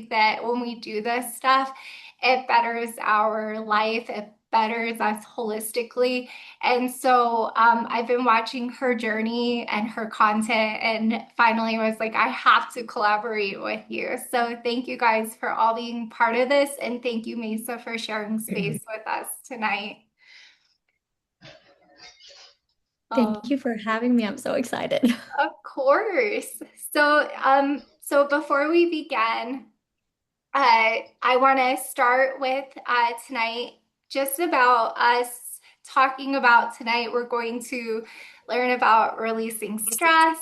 that when we do this stuff, it betters our life, it betters us holistically. And so I've been watching her journey and her content, and finally was like, I have to collaborate with you. So thank you guys for all being part of this. And thank you, Mesa, for sharing space with us tonight. Thank Oh, you for having me. I'm so excited. of course. So before we begin, I want to start with tonight just about us talking about tonight. We're going to learn about releasing stress.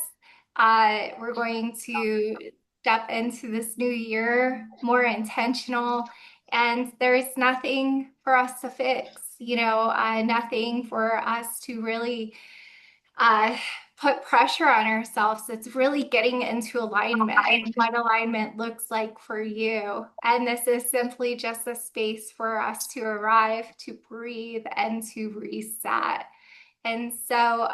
We're going to step into this new year more intentional, and there's nothing for us to fix, nothing for us to really uh, put pressure on ourselves. It's really getting into alignment and what alignment looks like for you. And this is simply just a space for us to arrive, to breathe, and to reset. And so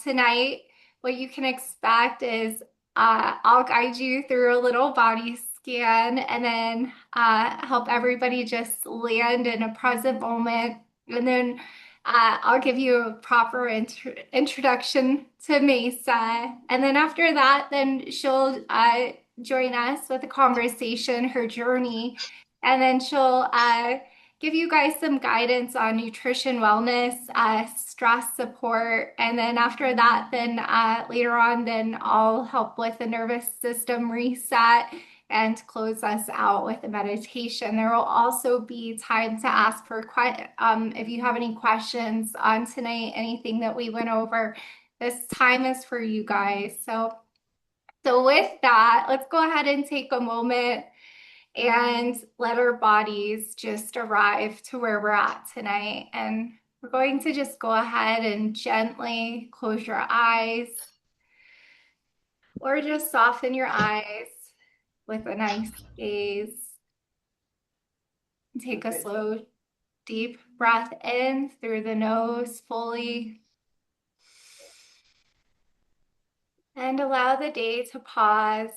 tonight, what you can expect is I'll guide you through a little body scan and then help everybody just land in a present moment. And then I'll give you a proper introduction to Mesa. And then after that, then she'll join us with a conversation, her journey. And then she'll give you guys some guidance on nutrition, wellness, stress support. And then after that, then later on, then I'll help with the nervous system reset and close us out with a meditation. There will also be time to ask for if you have any questions on tonight, anything that we went over. This time is for you guys. So with that, let's go ahead and take a moment and let our bodies just arrive to where we're at tonight. And we're going to just go ahead and gently close your eyes or just soften your eyes with a nice gaze. Take a slow, deep breath in through the nose fully and allow the day to pause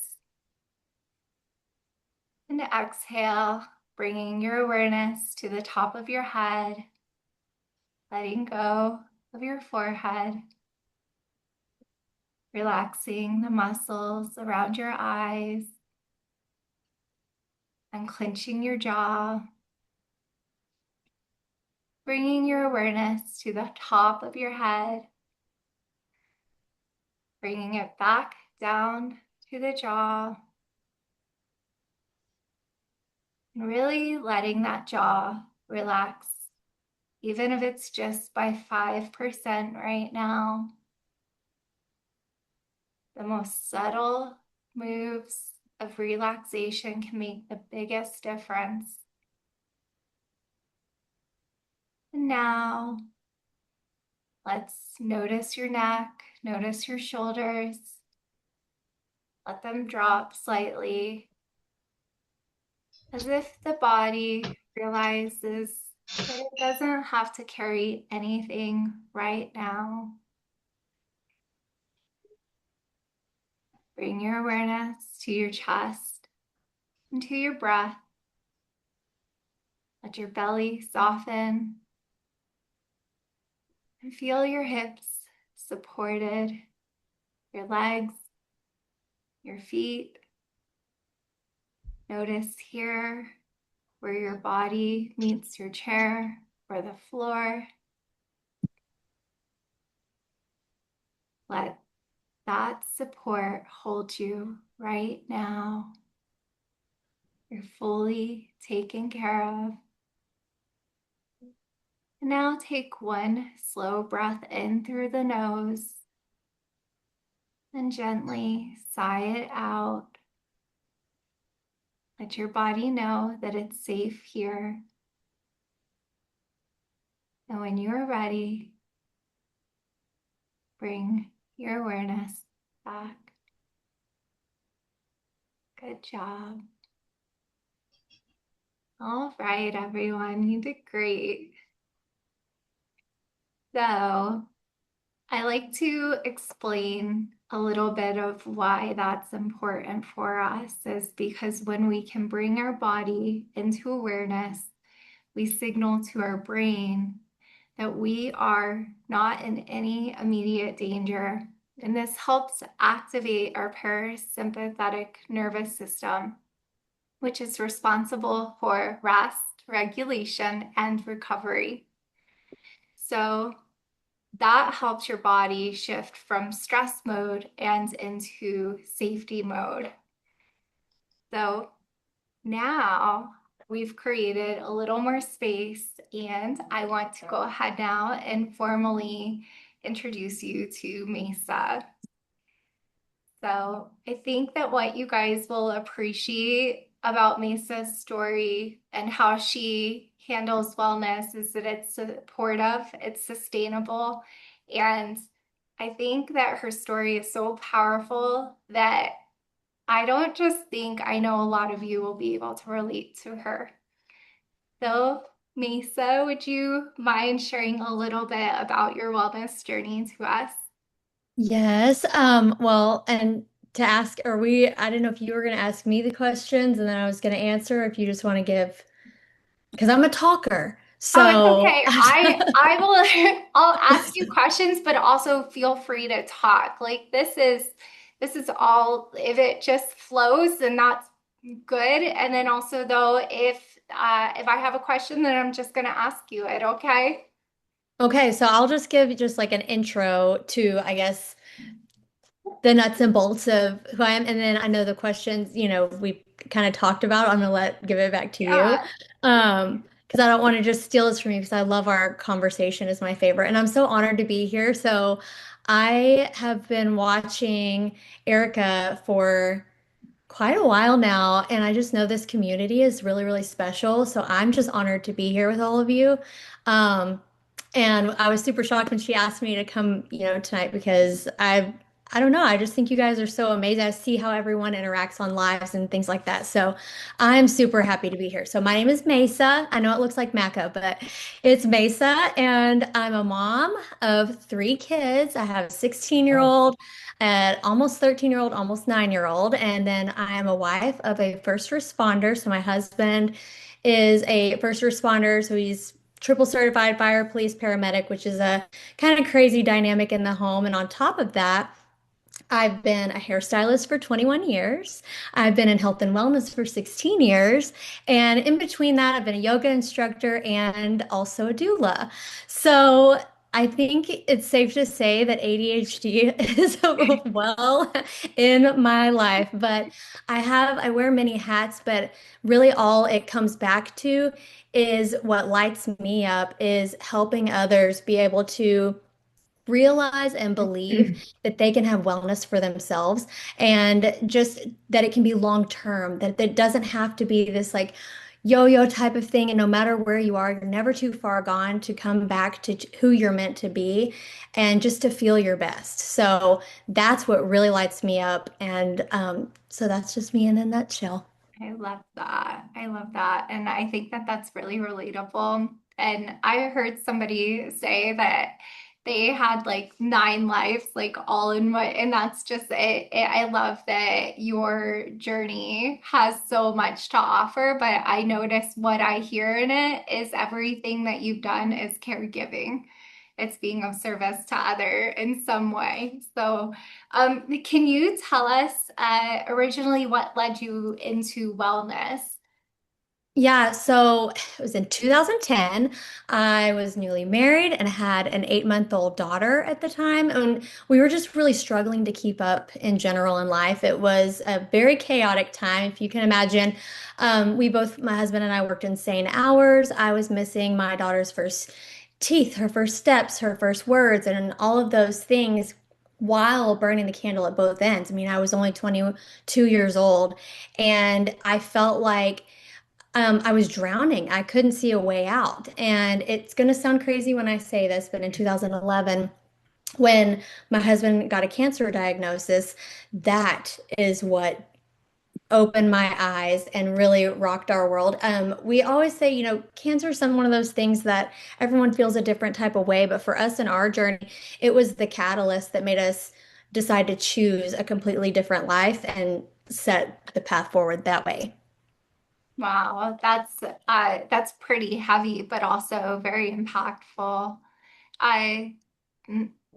and exhale, bringing your awareness to the top of your head, letting go of your forehead, relaxing the muscles around your eyes, unclenching your jaw, bringing your awareness to the top of your head, bringing it back down to the jaw, and really letting that jaw relax, even if it's just by 5% right now. The most subtle moves of relaxation can make the biggest difference. And now, let's notice your neck, notice your shoulders. Let them drop slightly, as if the body realizes that it doesn't have to carry anything right now. Bring your awareness to your chest and to your breath. Let your belly soften and feel your hips supported, your legs, your feet. Notice here where your body meets your chair or the floor. Let that support hold you right now. You're fully taken care of. And now take one slow breath in through the nose and gently sigh it out. Let your body know that it's safe here. And when you're ready, bring your awareness back. Good job. All right, everyone, you did great. So, I like to explain a little bit of why that's important for us is because when we can bring our body into awareness, we signal to our brain that we are not in any immediate danger. And this helps activate our parasympathetic nervous system, which is responsible for rest, regulation, and recovery. So that helps your body shift from stress mode and into safety mode. So now we've created a little more space, and I want to go ahead now and formally introduce you to Mesa. So I think that what you guys will appreciate about Mesa's story and how she handles wellness is that it's supportive, it's sustainable, and I think that her story is so powerful that I don't just think I know a lot of you will be able to relate to her. So, Mesa, would you mind sharing a little bit about your wellness journey to us? Yes. Well, and to ask, I didn't know if you were going to ask me the questions and then I was going to answer, if you just want to give, because I'm a talker. Oh, it's So, okay. I will I'll ask you questions, but also feel free to talk. Like this is all if it just flows, then that's good. And then also though, if I have a question, then I'm just gonna ask you it, okay? okay, so I'll just give just like an intro to, I guess, the nuts and bolts of who I am. And then I know the questions, we kind of talked about. I'm gonna give it back to you. Yeah. Because I don't want to just steal this from you because I love our conversation is my favorite. And I'm so honored to be here. So I have been watching Erica for quite a while now, and I just know this community is really, really special. So I'm just honored to be here with all of you. Um, and I was super shocked when she asked me to come, tonight because I don't know, I just think you guys are so amazing. I see how everyone interacts on lives and things like that. So I'm super happy to be here. So my name is Mesa. I know it looks like Maca, but it's Mesa, and I'm a mom of three kids. I have a 16-year-old, an almost 13-year-old, almost 9-year-old, and then I am a wife of a first responder. So my husband is a first responder, so he's triple certified fire, police, paramedic, which is a kind of crazy dynamic in the home. And on top of that, I've been a hairstylist for 21 years. I've been in health and wellness for 16 years. And in between that, I've been a yoga instructor and also a doula. So I think it's safe to say that ADHD is well in my life. But I wear many hats, but really all it comes back to is what lights me up is helping others be able to realize and believe that they can have wellness for themselves, and just that it can be long term, that it doesn't have to be this like yo-yo type of thing. And no matter where you are, you're never too far gone to come back to who you're meant to be and just to feel your best. So that's what really lights me up. And so that's just me in a nutshell. I love that. I love that. And I think that that's really relatable. And I heard somebody say that they had like nine lives, like all in one. And that's just it. I love that your journey has so much to offer. But I notice what I hear in it is everything that you've done is caregiving. It's being of service to other in some way. So can you tell us originally what led you into wellness? Yeah, so it was in 2010. I was newly married and had an 8-month-old daughter at the time. And we were just really struggling to keep up in general in life. It was a very chaotic time, if you can imagine. My husband and I worked insane hours. I was missing my daughter's first teeth, her first steps, her first words, and all of those things while burning the candle at both ends. I mean, I was only 22 years old, and I felt like I was drowning. I couldn't see a way out. And it's going to sound crazy when I say this, but in 2011, when my husband got a cancer diagnosis, that is what opened my eyes and really rocked our world. We always say, cancer is one of those things that everyone feels a different type of way, but for us in our journey, it was the catalyst that made us decide to choose a completely different life and set the path forward that way. Wow, that's pretty heavy, but also very impactful. I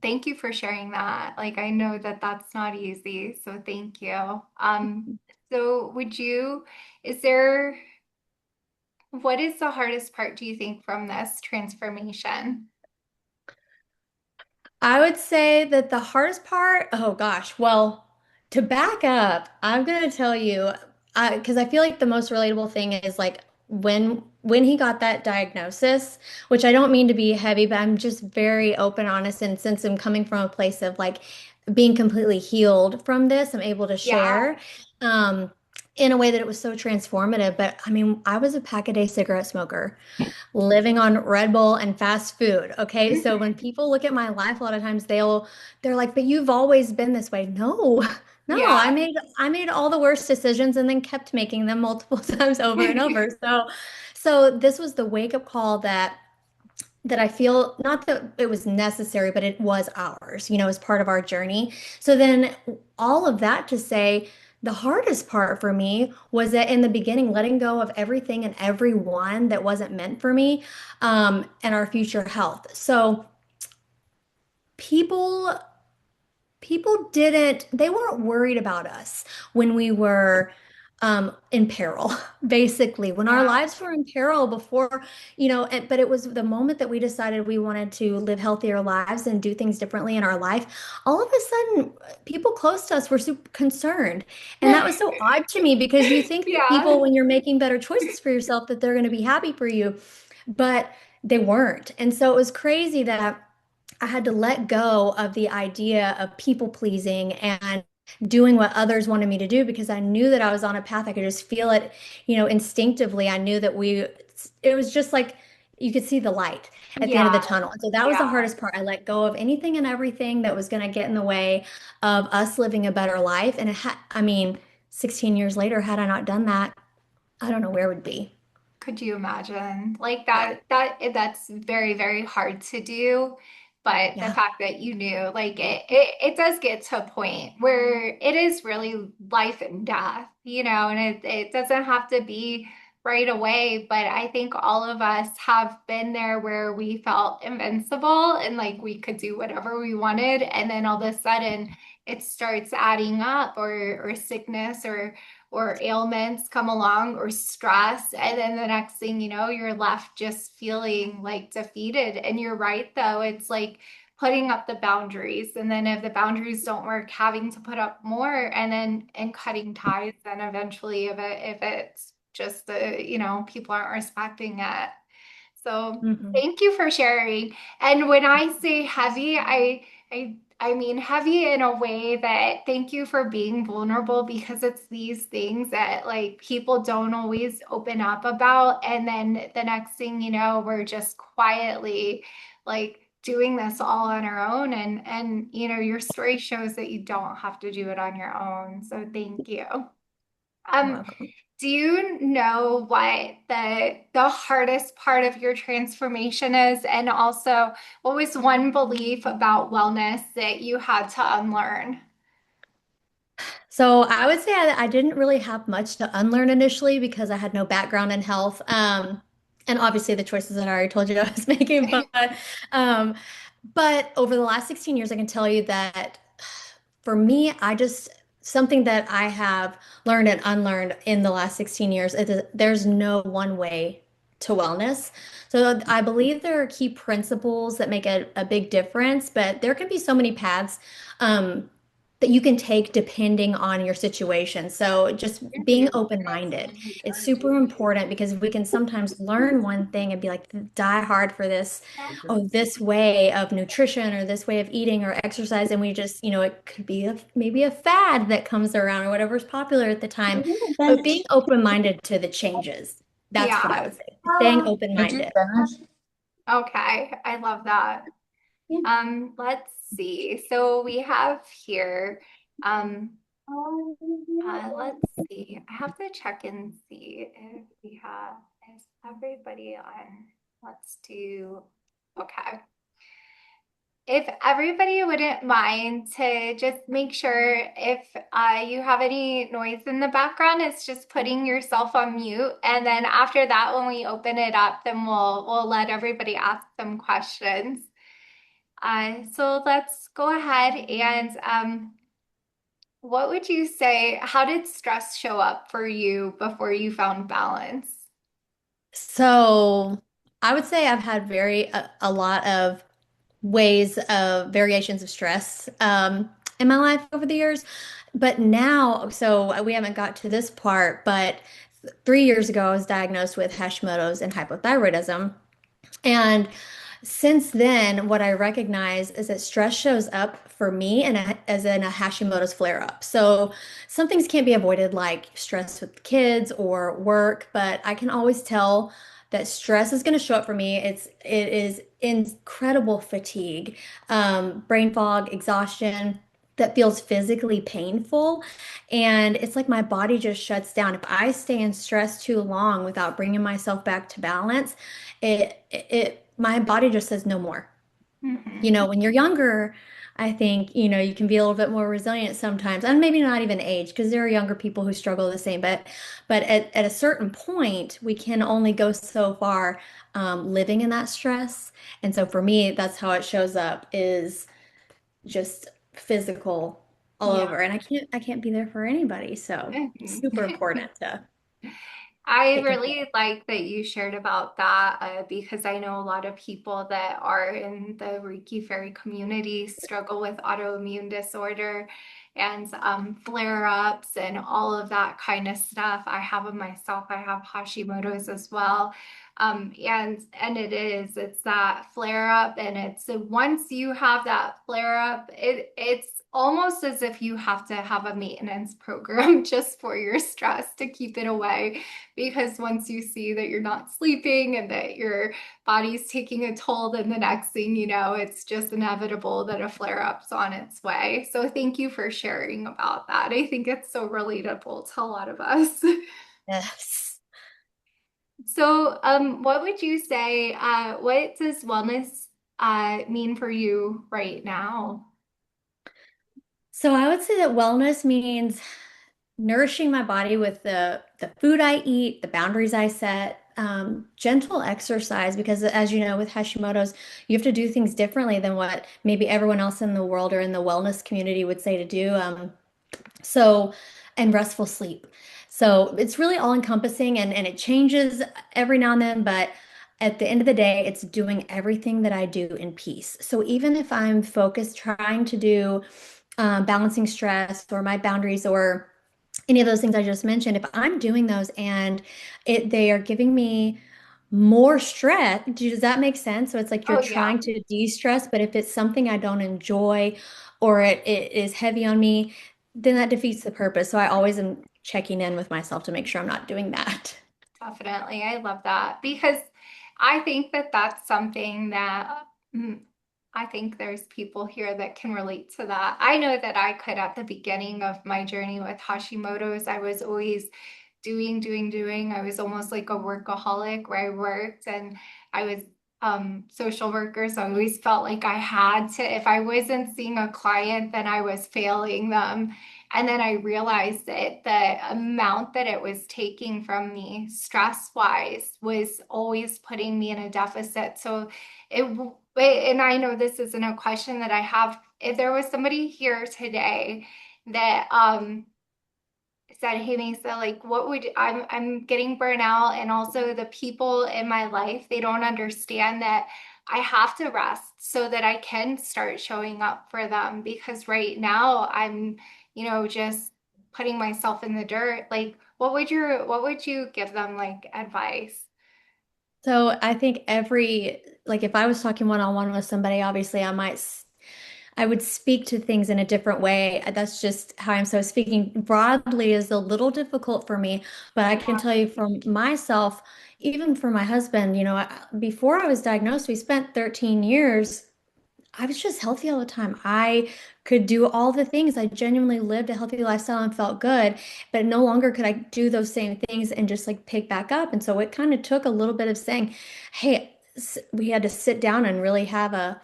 thank you for sharing that. Like I know that that's not easy, so thank you. So is there, what is the hardest part, do you think, from this transformation? I would say that the hardest part, oh gosh, well, to back up, I'm gonna tell you, because I feel like the most relatable thing is like when he got that diagnosis, which I don't mean to be heavy, but I'm just very open, honest, and since I'm coming from a place of like being completely healed from this, I'm able to Yeah. share um, in a way that it was so transformative. But I mean, I was a pack a day cigarette smoker living on Red Bull and fast food. Okay. So when people look at my life, a lot of times they're like, but you've always been this way. No, no, Yeah. I made all the worst decisions and then kept making them multiple times over and over. So this was the wake up call that I feel not that it was necessary, but it was ours, as part of our journey. So then all of that to say, the hardest part for me was that in the beginning, letting go of everything and everyone that wasn't meant for me, and our future health. So people they weren't worried about us when we were in peril, basically, when our Yeah. lives were in peril before, but it was the moment that we decided we wanted to live healthier lives and do things differently in our life. All of a sudden, people close to us were super concerned. And that was so odd to me because you think that Yeah. people, when you're making better choices for yourself, that they're going to be happy for you, but they weren't. And so it was crazy that I had to let go of the idea of people pleasing and doing what others wanted me to do because I knew that I was on a path. I could just feel it, instinctively. I knew that it was just like you could see the light at the end of the Yeah. tunnel. And so that was the Yeah. hardest part. I let go of anything and everything that was going to get in the way of us living a better life. And I mean, 16 years later, had I not done that, I don't know where we'd be. Could you imagine? Like Yeah. that's very, very hard to do. But the Yeah. fact that you knew, like it does get to a point where it is really life and death, and it doesn't have to be right away. But I think all of us have been there where we felt invincible and like we could do whatever we wanted. And then all of a sudden it starts adding up or sickness or ailments come along or stress. And then the next thing you know, you're left just feeling like defeated. And you're right, though. It's like putting up the boundaries. And then if the boundaries don't work, having to put up more and cutting ties. Then eventually if it's just people aren't respecting it. So Mhm. thank you for sharing. And when I say heavy, I mean heavy in a way that thank you for being vulnerable because it's these things that like people don't always open up about. And then the next thing you know, we're just quietly like doing this all on our own. And your story shows that you don't have to do it on your own. So thank you. You're Um, welcome. do you know what the hardest part of your transformation is? And also, what was one belief about wellness that you had to unlearn? So I would say I didn't really have much to unlearn initially because I had no background in health. And obviously the choices that I already told you I was making, um, but over the last 16 years, I can tell you that for me, something that I have learned and unlearned in the last 16 years is that there's no one way to wellness. So I believe there are key principles that make a big difference, but there can be so many paths. That you can take depending on your situation. So just being open-minded, it's super important because we can sometimes learn one thing and be like, die hard for this, oh, this way of nutrition or this way of eating or exercise. And we just, it could be maybe a fad that comes around or whatever's popular at the time. But being open-minded to the changes, that's what I Yeah. would say. Staying Did you open-minded. finish? Okay, I love that. Let's see. So we have here, um, let's see. I have to check and see if we have, is everybody on? Let's do, okay. if everybody wouldn't mind to just make sure if you have any noise in the background, it's just putting yourself on mute. And then after that, when we open it up, then we'll let everybody ask some questions. So let's go ahead and what would you say? How did stress show up for you before you found balance? So I would say I've had a lot of ways of variations of stress in my life over the years. But now, so we haven't got to this part, but 3 years ago, I was diagnosed with Hashimoto's and hypothyroidism. And since then, what I recognize is that stress shows up for me as in a Hashimoto's flare up. So some things can't be avoided, like stress with kids or work, but I can always tell that stress is going to show up for me. It is incredible fatigue, brain fog, exhaustion that feels physically painful. And it's like my body just shuts down. If I stay in stress too long without bringing myself back to balance, my body just says no more. Hmm. You know, when you're younger, I think, you can be a little bit more resilient sometimes, and maybe not even age, because there are younger people who struggle the same. But at a certain point, we can only go so far living in that stress. And so for me, that's how it shows up is just physical all Yeah. over. And I can't be there for anybody. So super important to I take control. really like that you shared about that because I know a lot of people that are in the Reiki fairy community struggle with autoimmune disorder and flare-ups and all of that kind of stuff. I have them myself. I have Hashimoto's as well. And it's that flare-up, and it's once you have that flare-up, it's almost as if you have to have a maintenance program just for your stress to keep it away, because once you see that you're not sleeping and that your body's taking a toll, then the next thing you know, it's just inevitable that a flare up's on its way. So thank you for sharing about that. I think it's so relatable to a lot of us. Yes. So, what would you say? What does wellness mean for you right now? So I would say that wellness means nourishing my body with the food I eat, the boundaries I set, gentle exercise, because as you know, with Hashimoto's, you have to do things differently than what maybe everyone else in the world or in the wellness community would say to do. So, and restful sleep. So it's really all encompassing and it changes every now and then, but at the end of the day, it's doing everything that I do in peace. So even if I'm focused trying to do balancing stress or my boundaries or any of those things I just mentioned, if I'm doing those and they are giving me more stress, does that make sense? So it's like you're Oh, yeah, trying to de-stress, but if it's something I don't enjoy or it is heavy on me, then that defeats the purpose. So I always am checking in with myself to make sure I'm not doing that. definitely. I love that because I think that that's something that I think there's people here that can relate to that. I know that I could at the beginning of my journey with Hashimoto's. I was always doing. I was almost like a workaholic where I worked and I was social worker. So I always felt like I had to, if I wasn't seeing a client, then I was failing them. And then I realized that the amount that it was taking from me stress wise was always putting me in a deficit. So it, and I know this isn't a question that I have. If there was somebody here today that said, "Hey Mesa, like what would I'm getting burnout and also the people in my life, they don't understand that I have to rest so that I can start showing up for them because right now I'm, just putting myself in the dirt." Like what would you give them like advice? So I think like if I was talking one-on-one with somebody, obviously I would speak to things in a different way. That's just how I'm. So speaking broadly is a little difficult for me, but I can tell you from myself, even for my husband, before I was diagnosed, we spent 13 years. I was just healthy all the time. I could do all the things. I genuinely lived a healthy lifestyle and felt good, but no longer could I do those same things and just like pick back up. And so it kind of took a little bit of saying, hey, we had to sit down and really have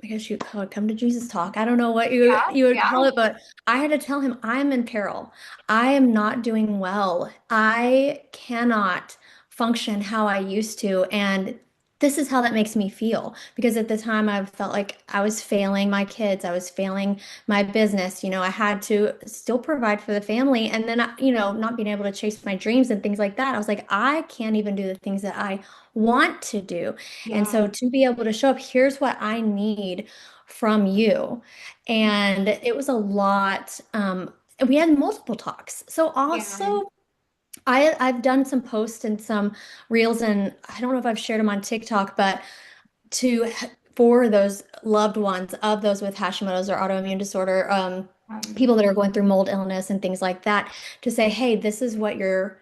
I guess you'd call it come to Jesus talk. I don't know what Yeah, you would call yeah, it, but I had to tell him I'm in peril. I am not doing well. I cannot function how I used to, and this is how that makes me feel. Because at the time I felt like I was failing my kids, I was failing my business. I had to still provide for the family, and then not being able to chase my dreams and things like that. I was like, I can't even do the things that I want to do. And yeah, so to be able to show up, here's what I need from you. And it was a lot. And we had multiple talks. So yeah, also I've done some posts and some reels, and I don't know if I've shared them on TikTok, but to for those loved ones of those with Hashimoto's or autoimmune disorder, um, people that are going through mold illness and things like that, to say, hey, this is what your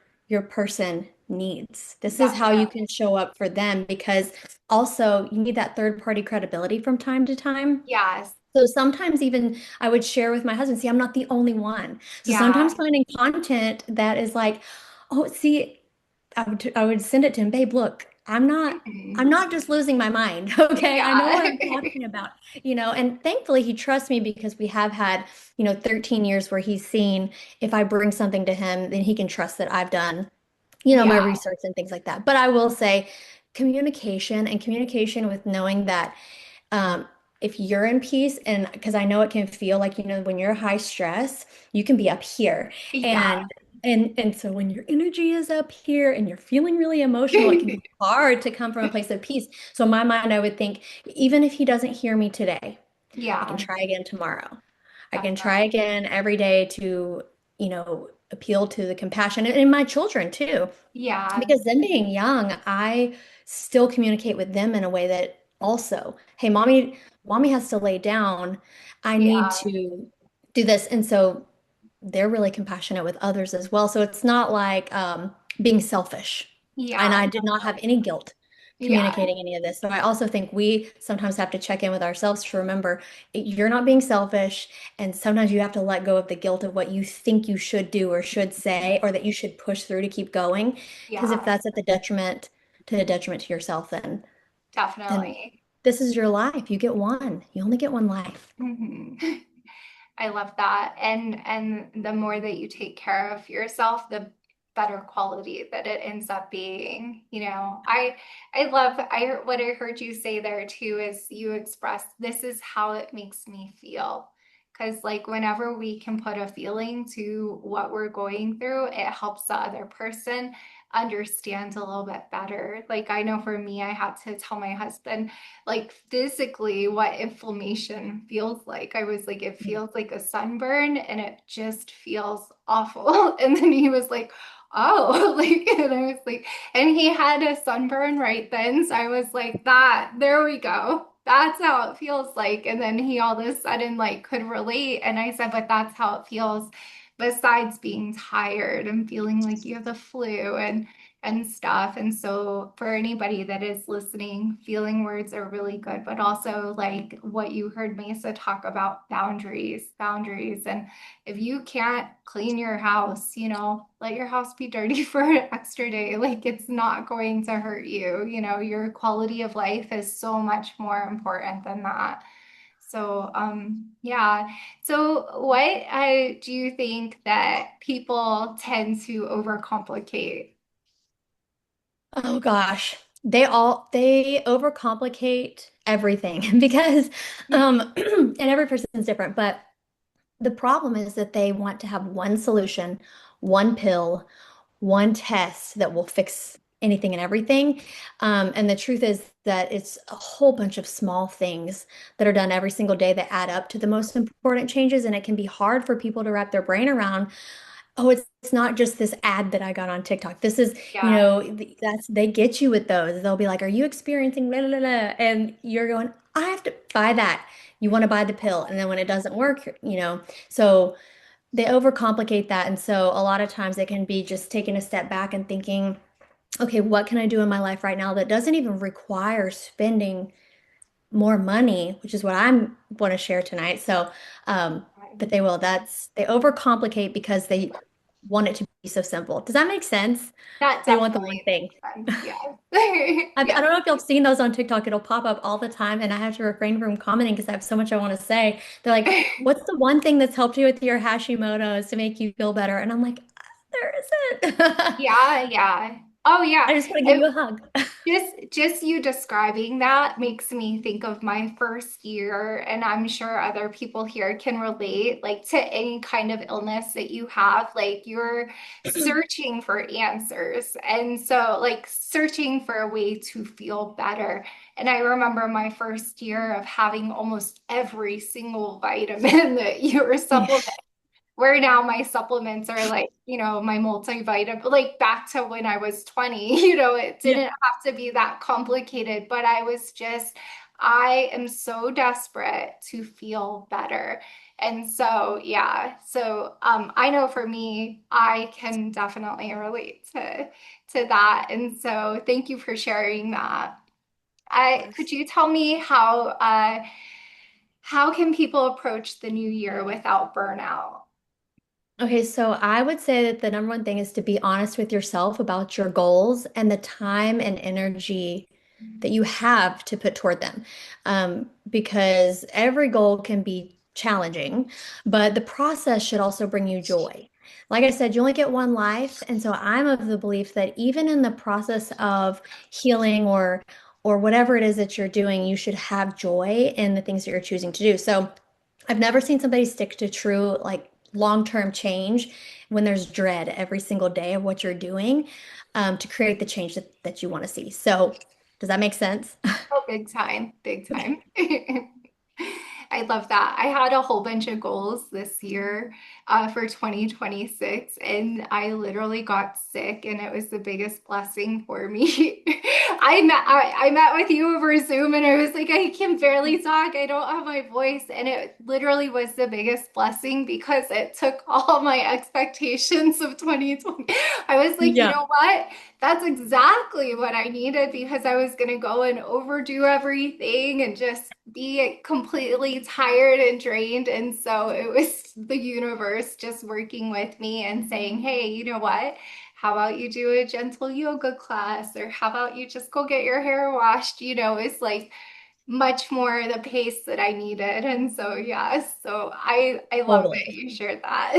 person needs. This is how you can definitely. show up for them, because also you need that third party credibility from time to time. Yes, So sometimes even I would share with my husband, see, I'm not the only one. So yeah. sometimes finding content that is like, oh, see, I would send it to him, babe, look, I'm Mhm. not just losing my mind. Okay. I know Yeah, what I'm talking about, and thankfully he trusts me because we have had, 13 years where he's seen if I bring something to him, then he can trust that I've done, my yeah, research and things like that. But I will say communication with knowing that um, if you're in peace, and because I know it can feel like, when you're high stress, you can be up here. yeah. And so when your energy is up here and you're feeling really emotional, it can be hard to come from a place of peace. So in my mind, I would think, even if he doesn't hear me today, I can Yeah, try again tomorrow. I can try definitely. again every day to, appeal to the compassion and my children too. Yeah, Because them being young, I still communicate with them in a way that also, hey, mommy has to lay down. I need yeah, to do this. And so they're really compassionate with others as well. So it's not like being selfish. And yeah, I did not have any definitely. guilt Yeah, communicating any of this. So I also think we sometimes have to check in with ourselves to remember you're not being selfish. And sometimes you have to let go of the guilt of what you think you should do or should say, or that you should push through to keep going. Because if yeah, that's at the detriment to yourself, then definitely. this is your life. You get one. You only get one life. Mhm. I love that. And the more that you take care of yourself, the better quality that it ends up being. I love what I heard you say there too is you express this is how it makes me feel. Because like whenever we can put a feeling to what we're going through, it helps the other person understand a little bit better. Like I know for me, I had to tell my husband like physically what inflammation feels like. I was like, it feels like a sunburn and it just feels awful. And then he was like, oh, like, and I was like, and he had a sunburn right then. So I was like, there we go. That's how it feels like. And then he all of a sudden like could relate. And I said, but that's how it feels besides being tired and feeling like you have the flu and stuff. And so for anybody that is listening, feeling words are really good, but also like what you heard Mesa talk about boundaries. And if you can't clean your house, let your house be dirty for an extra day. Like it's not going to hurt you. Your quality of life is so much more important than that. So, yeah. So, what do you think that people tend to overcomplicate? Oh gosh. They overcomplicate everything because and every person's different, but the problem is that they want to have one solution, one pill, one test that will fix anything and everything. And the truth is that it's a whole bunch of small things that are done every single day that add up to the most important changes. And it can be hard for people to wrap their brain around. Oh, it's not just this ad that I got on TikTok. This is, Yeah, that's they get you with those. They'll be like, "Are you experiencing blah, blah, blah, blah?" And you're going, "I have to buy that." You want to buy the pill, and then when it doesn't work, so they overcomplicate that. And so a lot of times it can be just taking a step back and thinking, okay, what can I do in my life right now that doesn't even require spending more money, which is what I'm want to share tonight. So, but they overcomplicate because want it to be so simple. Does that make sense? That They want the one definitely thing. makes sense. Yeah. I Yeah. don't know if you've seen those on TikTok. It'll pop up all the time, and I have to refrain from commenting because I have so much I want to say. They're like, "What's the one thing that's helped you with your Hashimoto's to make you feel better?" And I'm like, "There isn't." Yeah, yeah. Oh yeah. I just want to give you a hug. Just you describing that makes me think of my first year, and I'm sure other people here can relate, like to any kind of illness that you have, like you're searching for answers. And so like searching for a way to feel better. And I remember my first year of having almost every single vitamin that you were supplementing, where now my supplements are like, my multivitamin, like back to when I was 20, it Yeah, didn't have to be that complicated, but I am so desperate to feel better. And so, yeah, so I know for me, I can definitely relate to that. And so thank you for sharing that. of Could course. you tell me how can people approach the new year without burnout? Okay, so I would say that the number one thing is to be honest with yourself about your goals and the time and energy that you have to put toward them. Because every goal can be challenging, but the process should also bring you joy. Like I said, you only get one life, and so I'm of the belief that even in the process of healing or whatever it is that you're doing, you should have joy in the things that you're choosing to do. So I've never seen somebody stick to true, like long-term change when there's dread every single day of what you're doing to create the change that you want to see. So, does that make sense? Oh, big time, big time. I love that. I had a whole bunch of goals this year for 2026, and I literally got sick, and it was the biggest blessing for me. I met with you over Zoom, and I was like, I can barely talk. I don't have my voice, and it literally was the biggest blessing because it took all my expectations of 2020. I was like, you Yeah, know what? That's exactly what I needed because I was going to go and overdo everything and just be completely tired and drained. And so it was the universe just working with me and saying, hey, you know what? How about you do a gentle yoga class? Or how about you just go get your hair washed? It's like much more the pace that I needed. And so, yeah, so I love that totally. you shared that.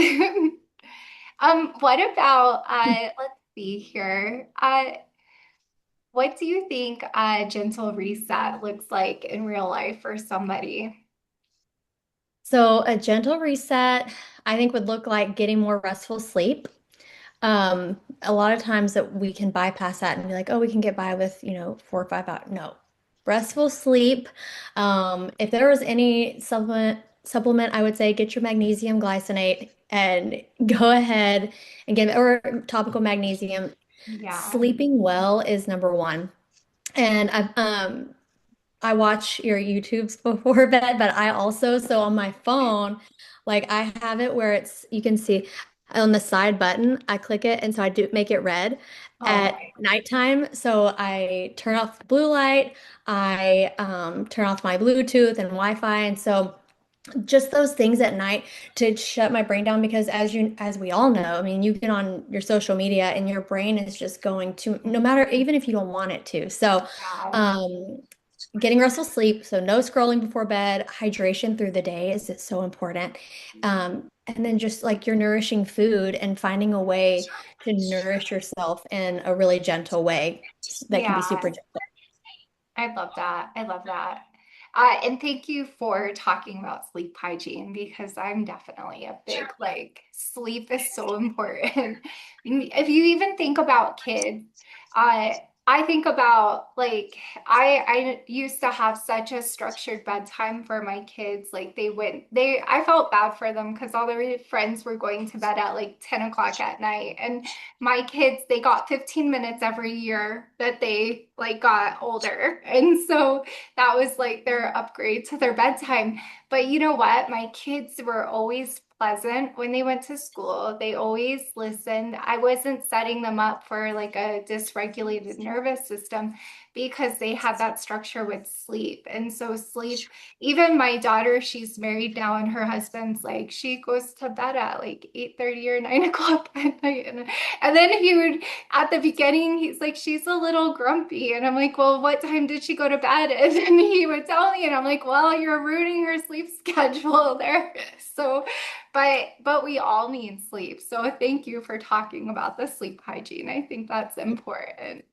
What about let's see here. What do you think a gentle reset looks like in real life for somebody? So, a gentle reset, I think, would look like getting more restful sleep. A lot of times that we can bypass that and be like, oh, we can get by with, 4 or 5 hours. No, restful sleep. If there was any supplement, I would say get your magnesium glycinate and go ahead and get or topical magnesium. Yeah. Sleeping well is number one. And I watch your YouTubes before bed, but I also, so on my phone, like I have it where you can see on the side button, I click it, and so I do make it red Oh, at nice. nighttime. So I turn off the blue light, I turn off my Bluetooth and Wi-Fi, and so just those things at night to shut my brain down because as we all know, I mean, you get on your social media and your brain is just going to no matter even if you don't want it to. So, Yeah. um getting restful sleep, so no scrolling before bed, hydration through the day is so important. And then just like your nourishing food and finding a way to nourish yourself in a really gentle way that can be super Yeah. gentle. I love that. I love that. And thank you for talking about sleep hygiene because I'm definitely a big, like, sleep is so important. If you even think about kids, I think about like I used to have such a structured bedtime for my kids. Like I felt bad for them because all their friends were going to bed at like 10 o'clock at night. And my kids, they got 15 minutes every year that they like got older. And so that was like their upgrade to their bedtime. But you know what? My kids were always pleasant when they went to school. They always listened. I wasn't setting them up for like a dysregulated nervous system because they had that structure with sleep. And so sleep, even my daughter, she's married now, and her husband's like, she goes to bed at like 8:30 or 9 o'clock at night. And then he would, at the beginning, he's like, she's a little grumpy. And I'm like, well, what time did she go to bed? And then he would tell me, and I'm like, well, you're ruining her sleep schedule there. So, but we all need sleep. So thank you for talking about the sleep hygiene. I think that's important.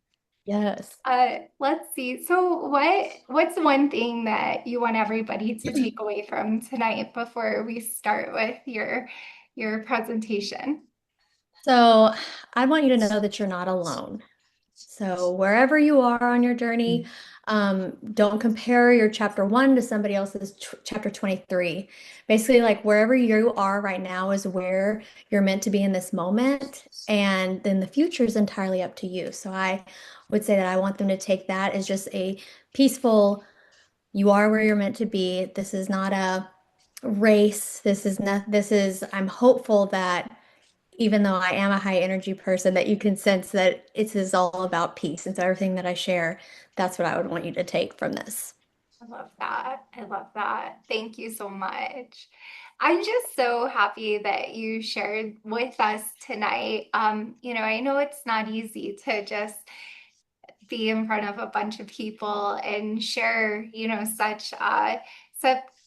Yes. Let's see. So what's one thing that you want everybody to take away from tonight before we start with your presentation? So I want you to know that you're not alone. So wherever you are on your journey, don't compare your chapter 1 to somebody else's chapter 23. Basically, like wherever you are right now is where you're meant to be in this moment, and then the future is entirely up to you. So I would say that I want them to take that as just a peaceful, you are where you're meant to be. This is not a race. I'm hopeful that even though I am a high energy person, that you can sense that it is all about peace. And so everything that I share, that's what I would want you to take from this. I love that. I love that. Thank you so much. I'm just so happy that you shared with us tonight. I know it's not easy to just be in front of a bunch of people and share, such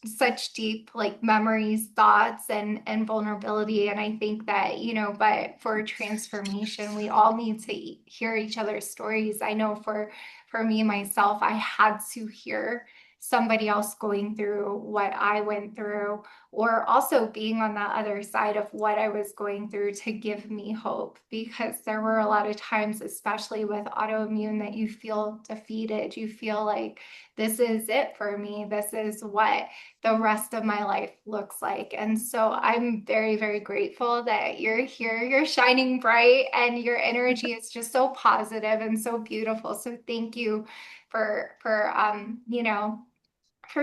such deep like memories, thoughts, and vulnerability. And I think that, but for transformation, we all need to hear each other's stories. I know for me myself, I had to hear somebody else going through what I went through, or also being on the other side of what I was going through to give me hope. Because there were a lot of times, especially with autoimmune, that you feel defeated. You feel like this is it for me. This is what the rest of my life looks like. And so I'm very, very grateful that you're here. You're shining bright, and your energy is just so positive and so beautiful. So thank you for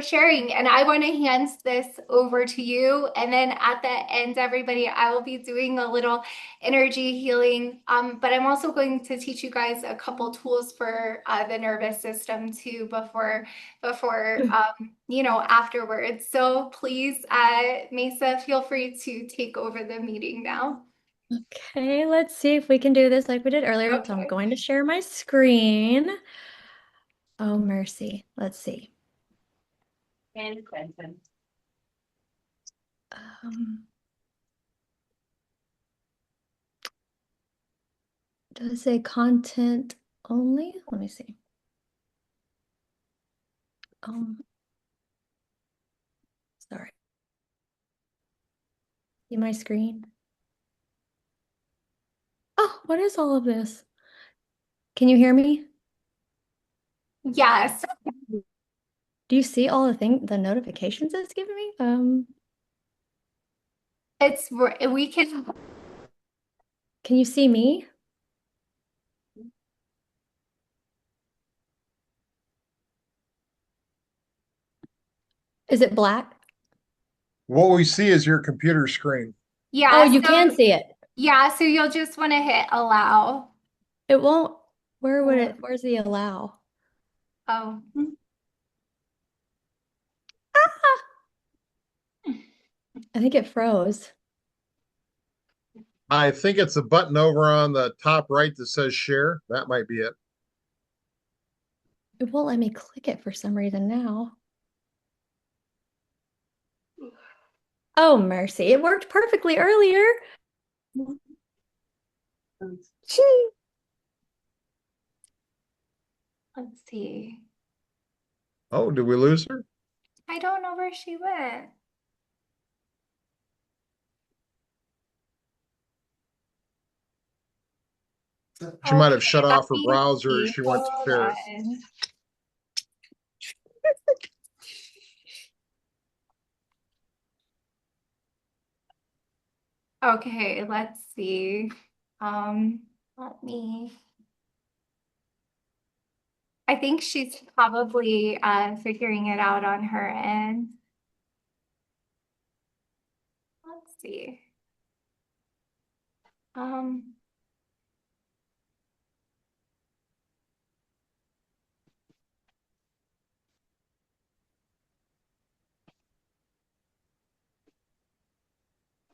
sharing. And I want to hand this over to you. And then at the end, everybody, I will be doing a little energy healing. But I'm also going to teach you guys a couple tools for the nervous system too before afterwards. So please, Mesa, feel free to take over the meeting now. Okay, let's see if we can do this like we did earlier. So I'm Okay. going to share my screen. Oh, mercy. Let's see. And Quentin. Um, does it say content only? Let me see. Um, Sorry. See my screen? Oh, what is all of this? Can you hear me? Yes. Do you see all the notifications it's giving me? We can. Can you see me? Is it black? What we see is your computer screen. Oh, Yeah. you can So see it. yeah. So you'll just want to hit allow. It won't. Where's the allow? Oh. I think it froze. I think it's a button over on the top right that says share. That might be it. It won't let me click it for some reason now. Oh, mercy. It worked perfectly earlier. Let's see. Oh, did we lose her? I don't know where she went. She might Okay, have shut let off her me browser as see. she went to Hold share. on. Okay, let's see. Let me. I think she's probably figuring it out on her end. Let's see. Um,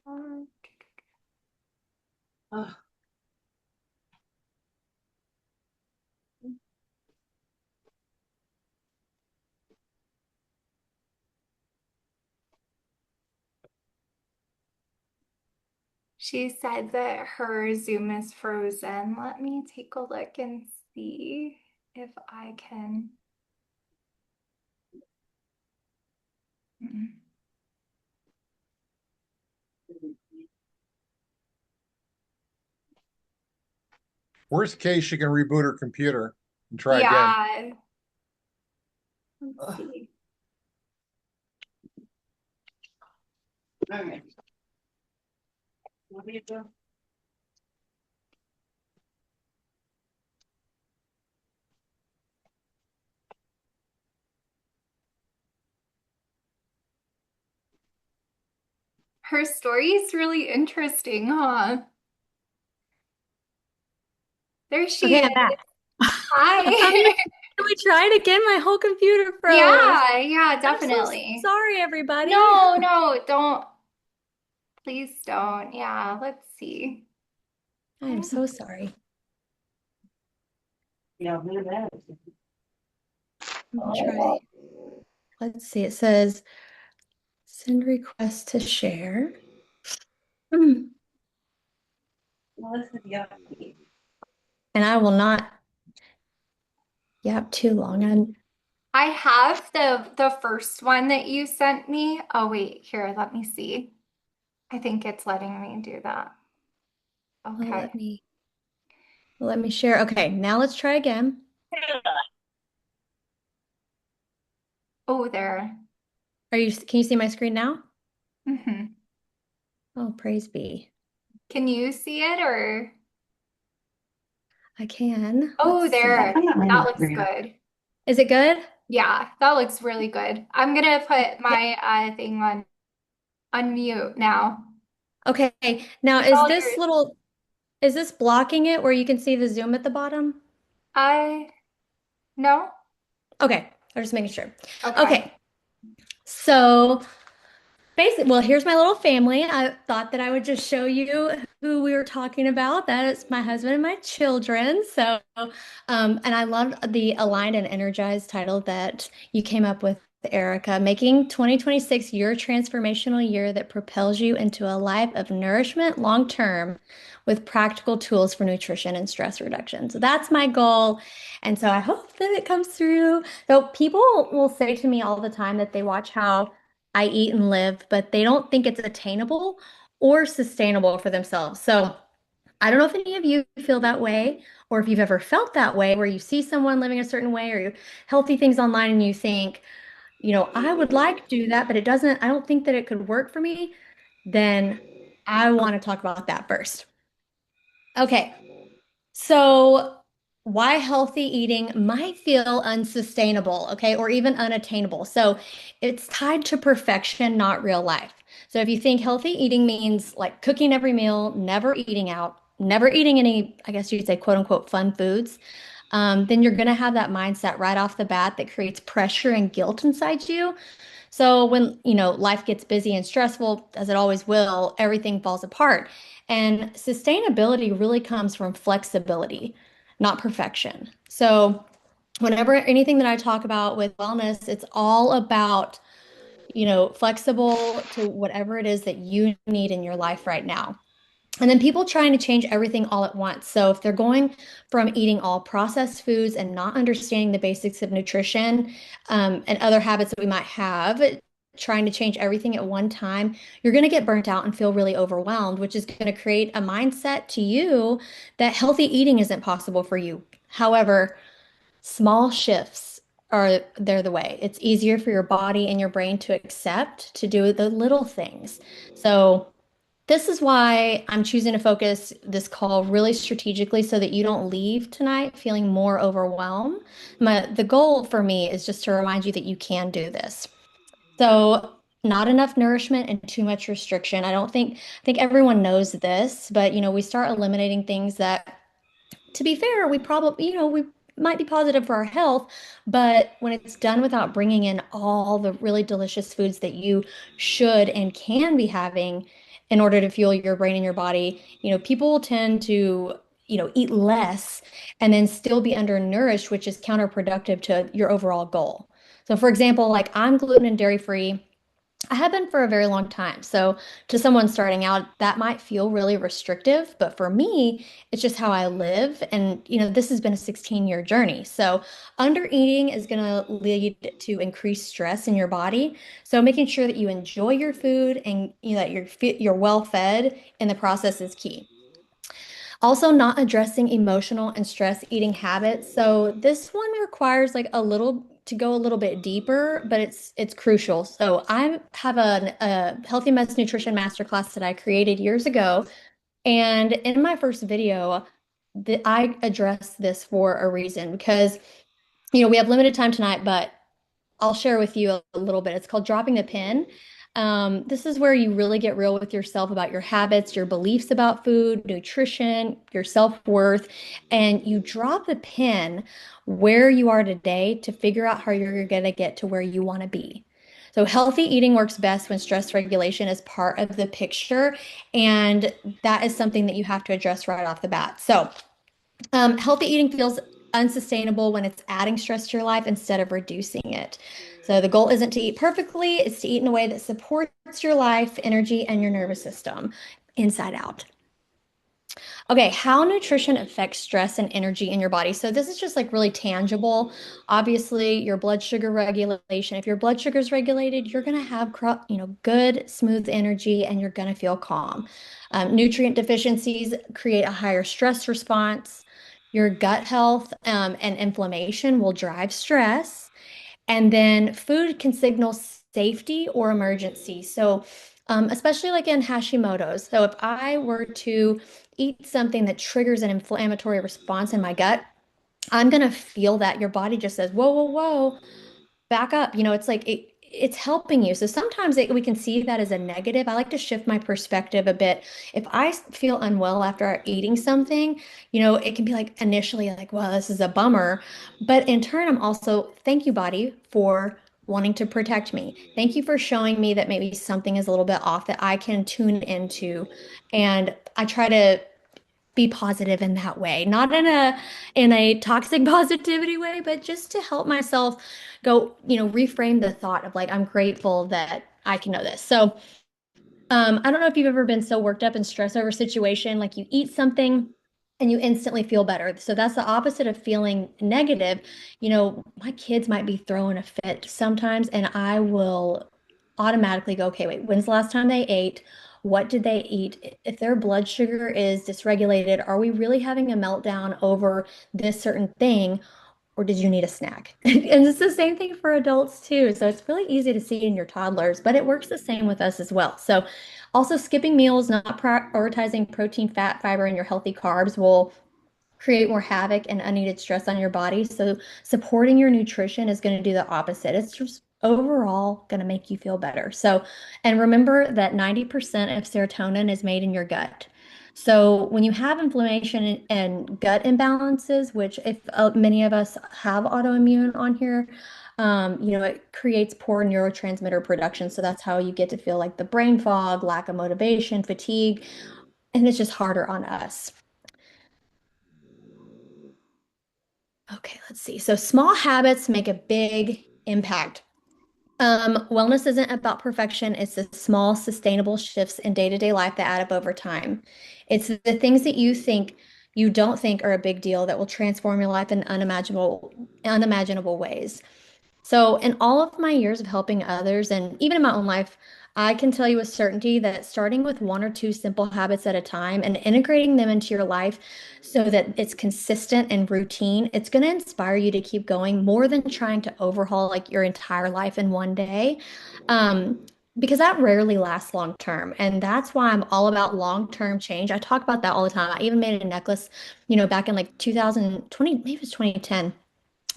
um, Oh, she said that her Zoom is frozen. Let me take a look and see if I can. Hmm. Worst case, you can reboot her computer and try again. Yeah, let's ugh. see. All right. What do you do? Her story is really interesting, huh? There she Okay, is. I'm back. Hi. I'm like, can we try it again? My whole computer froze. Yeah, yeah, I'm so definitely. sorry, everybody. No, no, don't. Please don't. Yeah, let's see. I am so sorry. Yeah, look at that. I'm gonna try. Let's see. It says send request to share. And Melissa, yucky. I will not yap too long. I have the first one that you sent me. Oh wait, here, let me see. I think it's letting me do that. Well, Okay. let me share. Okay, now let's try again. Oh, there. Can you see my screen now? Hmm. Oh, praise be. Can you see it or? I can. Oh, Let's see. there. I'm not That ready looks for you. good. Is it good? Yeah, that looks really good. I'm gonna put Yeah. my thing on mute now. Okay. Now, It's all yours. is this blocking it where you can see the zoom at the bottom? I no? Okay. I'm just making sure. Okay. Okay. So basically, well, here's my little family. I thought that I would just show you who we were talking about. That is my husband and my children. So, and I love the Aligned and Energized title that you came up with, Erica, making 2026 your transformational year that propels you into a life of nourishment long term with practical tools for nutrition and stress reduction. So that's my goal. And so I hope that it comes through. So people will say to me all the time that they watch how I eat and live, but they don't think it's attainable or sustainable for themselves. So I don't know if any of you feel that way, or if you've ever felt that way, where you see someone living a certain way or you healthy things online and you think, I would like to do that, but I don't think that it could work for me. Then I want to talk about that first. Okay. So, why healthy eating might feel unsustainable, okay, or even unattainable. So, it's tied to perfection, not real life. So, if you think healthy eating means like cooking every meal, never eating out, never eating any, I guess you'd say, quote unquote, fun foods, then you're going to have that mindset right off the bat that creates pressure and guilt inside you. So when, life gets busy and stressful, as it always will, everything falls apart. And sustainability really comes from flexibility, not perfection. So whenever anything that I talk about with wellness, it's all about, flexible to whatever it is that you need in your life right now. And then people trying to change everything all at once. So if they're going from eating all processed foods and not understanding the basics of nutrition, and other habits that we might have, trying to change everything at one time, you're going to get burnt out and feel really overwhelmed, which is going to create a mindset to you that healthy eating isn't possible for you. However, small shifts they're the way. It's easier for your body and your brain to accept to do the little things. So this is why I'm choosing to focus this call really strategically so that you don't leave tonight feeling more overwhelmed. The goal for me is just to remind you that you can do this. So not enough nourishment and too much restriction. I think everyone knows this, but we start eliminating things that, to be fair, we probably, we might be positive for our health, but when it's done without bringing in all the really delicious foods that you should and can be having in order to fuel your brain and your body, people will tend to, eat less and then still be undernourished, which is counterproductive to your overall goal. So, for example, like I'm gluten and dairy free. I have been for a very long time. So, to someone starting out, that might feel really restrictive, but for me, it's just how I live. And, this has been a 16-year journey. So, under eating is going to lead to increased stress in your body. So, making sure that you enjoy your food and that you're well fed in the process is key. Also, not addressing emotional and stress eating habits. So this one requires like a little to go a little bit deeper, but it's crucial. So I have a healthy mess nutrition masterclass that I created years ago, and in my first video, I addressed this for a reason because we have limited time tonight, but I'll share with you a little bit. It's called dropping the pin. This is where you really get real with yourself about your habits, your beliefs about food, nutrition, your self-worth, and you drop the pin where you are today to figure out how you're going to get to where you want to be. So healthy eating works best when stress regulation is part of the picture, and that is something that you have to address right off the bat. So healthy eating feels unsustainable when it's adding stress to your life instead of reducing it. So the goal isn't to eat perfectly, it's to eat in a way that supports your life, energy, and your nervous system inside out. Okay, how nutrition affects stress and energy in your body. So this is just like really tangible. Obviously, your blood sugar regulation. If your blood sugar is regulated, you're gonna have good, smooth energy, and you're gonna feel calm. Nutrient deficiencies create a higher stress response. Your gut health and inflammation will drive stress. And then food can signal safety or emergency. So, especially like in Hashimoto's. So, if I were to eat something that triggers an inflammatory response in my gut, I'm going to feel that your body just says, whoa, whoa, whoa, back up. It's like it's helping you. So sometimes we can see that as a negative. I like to shift my perspective a bit. If I feel unwell after eating something, it can be like initially like, well, this is a bummer. But in turn, I'm also, thank you, body, for wanting to protect me. Thank you for showing me that maybe something is a little bit off that I can tune into. And I try to be positive in that way, not in a toxic positivity way, but just to help myself go, reframe the thought of like I'm grateful that I can know this. So I don't know if you've ever been so worked up and stressed over a situation, like you eat something and you instantly feel better. So that's the opposite of feeling negative. My kids might be throwing a fit sometimes, and I will automatically go, okay, wait, when's the last time they ate? What did they eat? If their blood sugar is dysregulated, are we really having a meltdown over this certain thing? Or did you need a snack? And it's the same thing for adults too. So it's really easy to see in your toddlers, but it works the same with us as well. So also skipping meals, not prioritizing protein, fat, fiber, and your healthy carbs will create more havoc and unneeded stress on your body. So supporting your nutrition is going to do the opposite. It's just overall going to make you feel better. So, and remember that 90% of serotonin is made in your gut. So when you have inflammation and gut imbalances, which if many of us have autoimmune on here, it creates poor neurotransmitter production. So that's how you get to feel like the brain fog, lack of motivation, fatigue, and it's just harder on us. Okay, let's see. So small habits make a big impact. Wellness isn't about perfection. It's the small, sustainable shifts in day-to-day life that add up over time. It's the things that you don't think are a big deal that will transform your life in unimaginable ways. So, in all of my years of helping others and even in my own life, I can tell you with certainty that starting with one or two simple habits at a time and integrating them into your life so that it's consistent and routine, it's going to inspire you to keep going more than trying to overhaul like your entire life in one day. Because that rarely lasts long term. And that's why I'm all about long-term change. I talk about that all the time. I even made a necklace, back in like 2020, maybe it was 2010,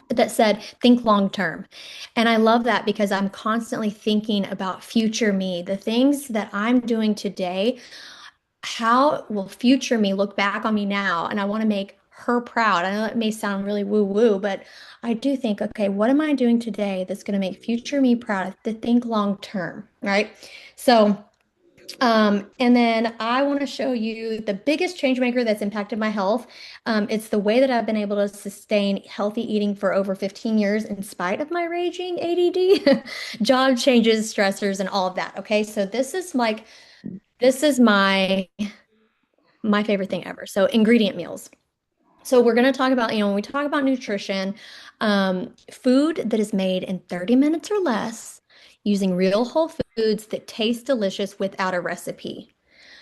that said, think long term. And I love that because I'm constantly thinking about future me, the things that I'm doing today. How will future me look back on me now? And I want to make her proud. I know it may sound really woo woo, but I do think, okay, what am I doing today that's going to make future me proud to think long term, right? So, and then I want to show you the biggest change maker that's impacted my health. It's the way that I've been able to sustain healthy eating for over 15 years in spite of my raging ADD, job changes, stressors, and all of that. Okay, so this is my favorite thing ever. So ingredient meals. So we're going to talk about, when we talk about nutrition, food that is made in 30 minutes or less using real whole foods that taste delicious without a recipe.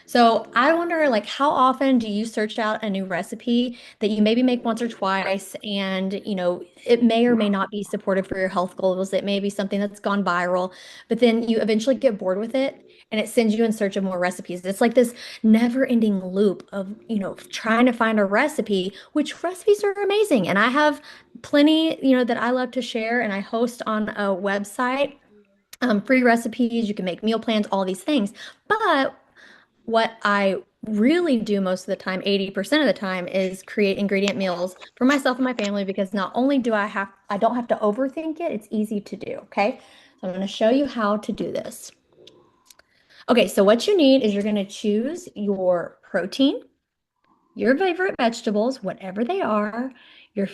So I wonder, like, how often do you search out a new recipe that you maybe make once or twice, and it may or may not be supportive for your health goals. It may be something that's gone viral, but then you eventually get bored with it, and it sends you in search of more recipes. It's like this never-ending loop of, trying to find a recipe, which recipes are amazing, and I have plenty, that I love to share, and I host on a website. Free recipes, you can make meal plans, all these things. But what I really do most of the time, 80% of the time, is create ingredient meals for myself and my family because not only I don't have to overthink it, it's easy to do, okay? So I'm going to show you how to do this. Okay, so what you need is you're going to choose your protein, your favorite vegetables, whatever they are, your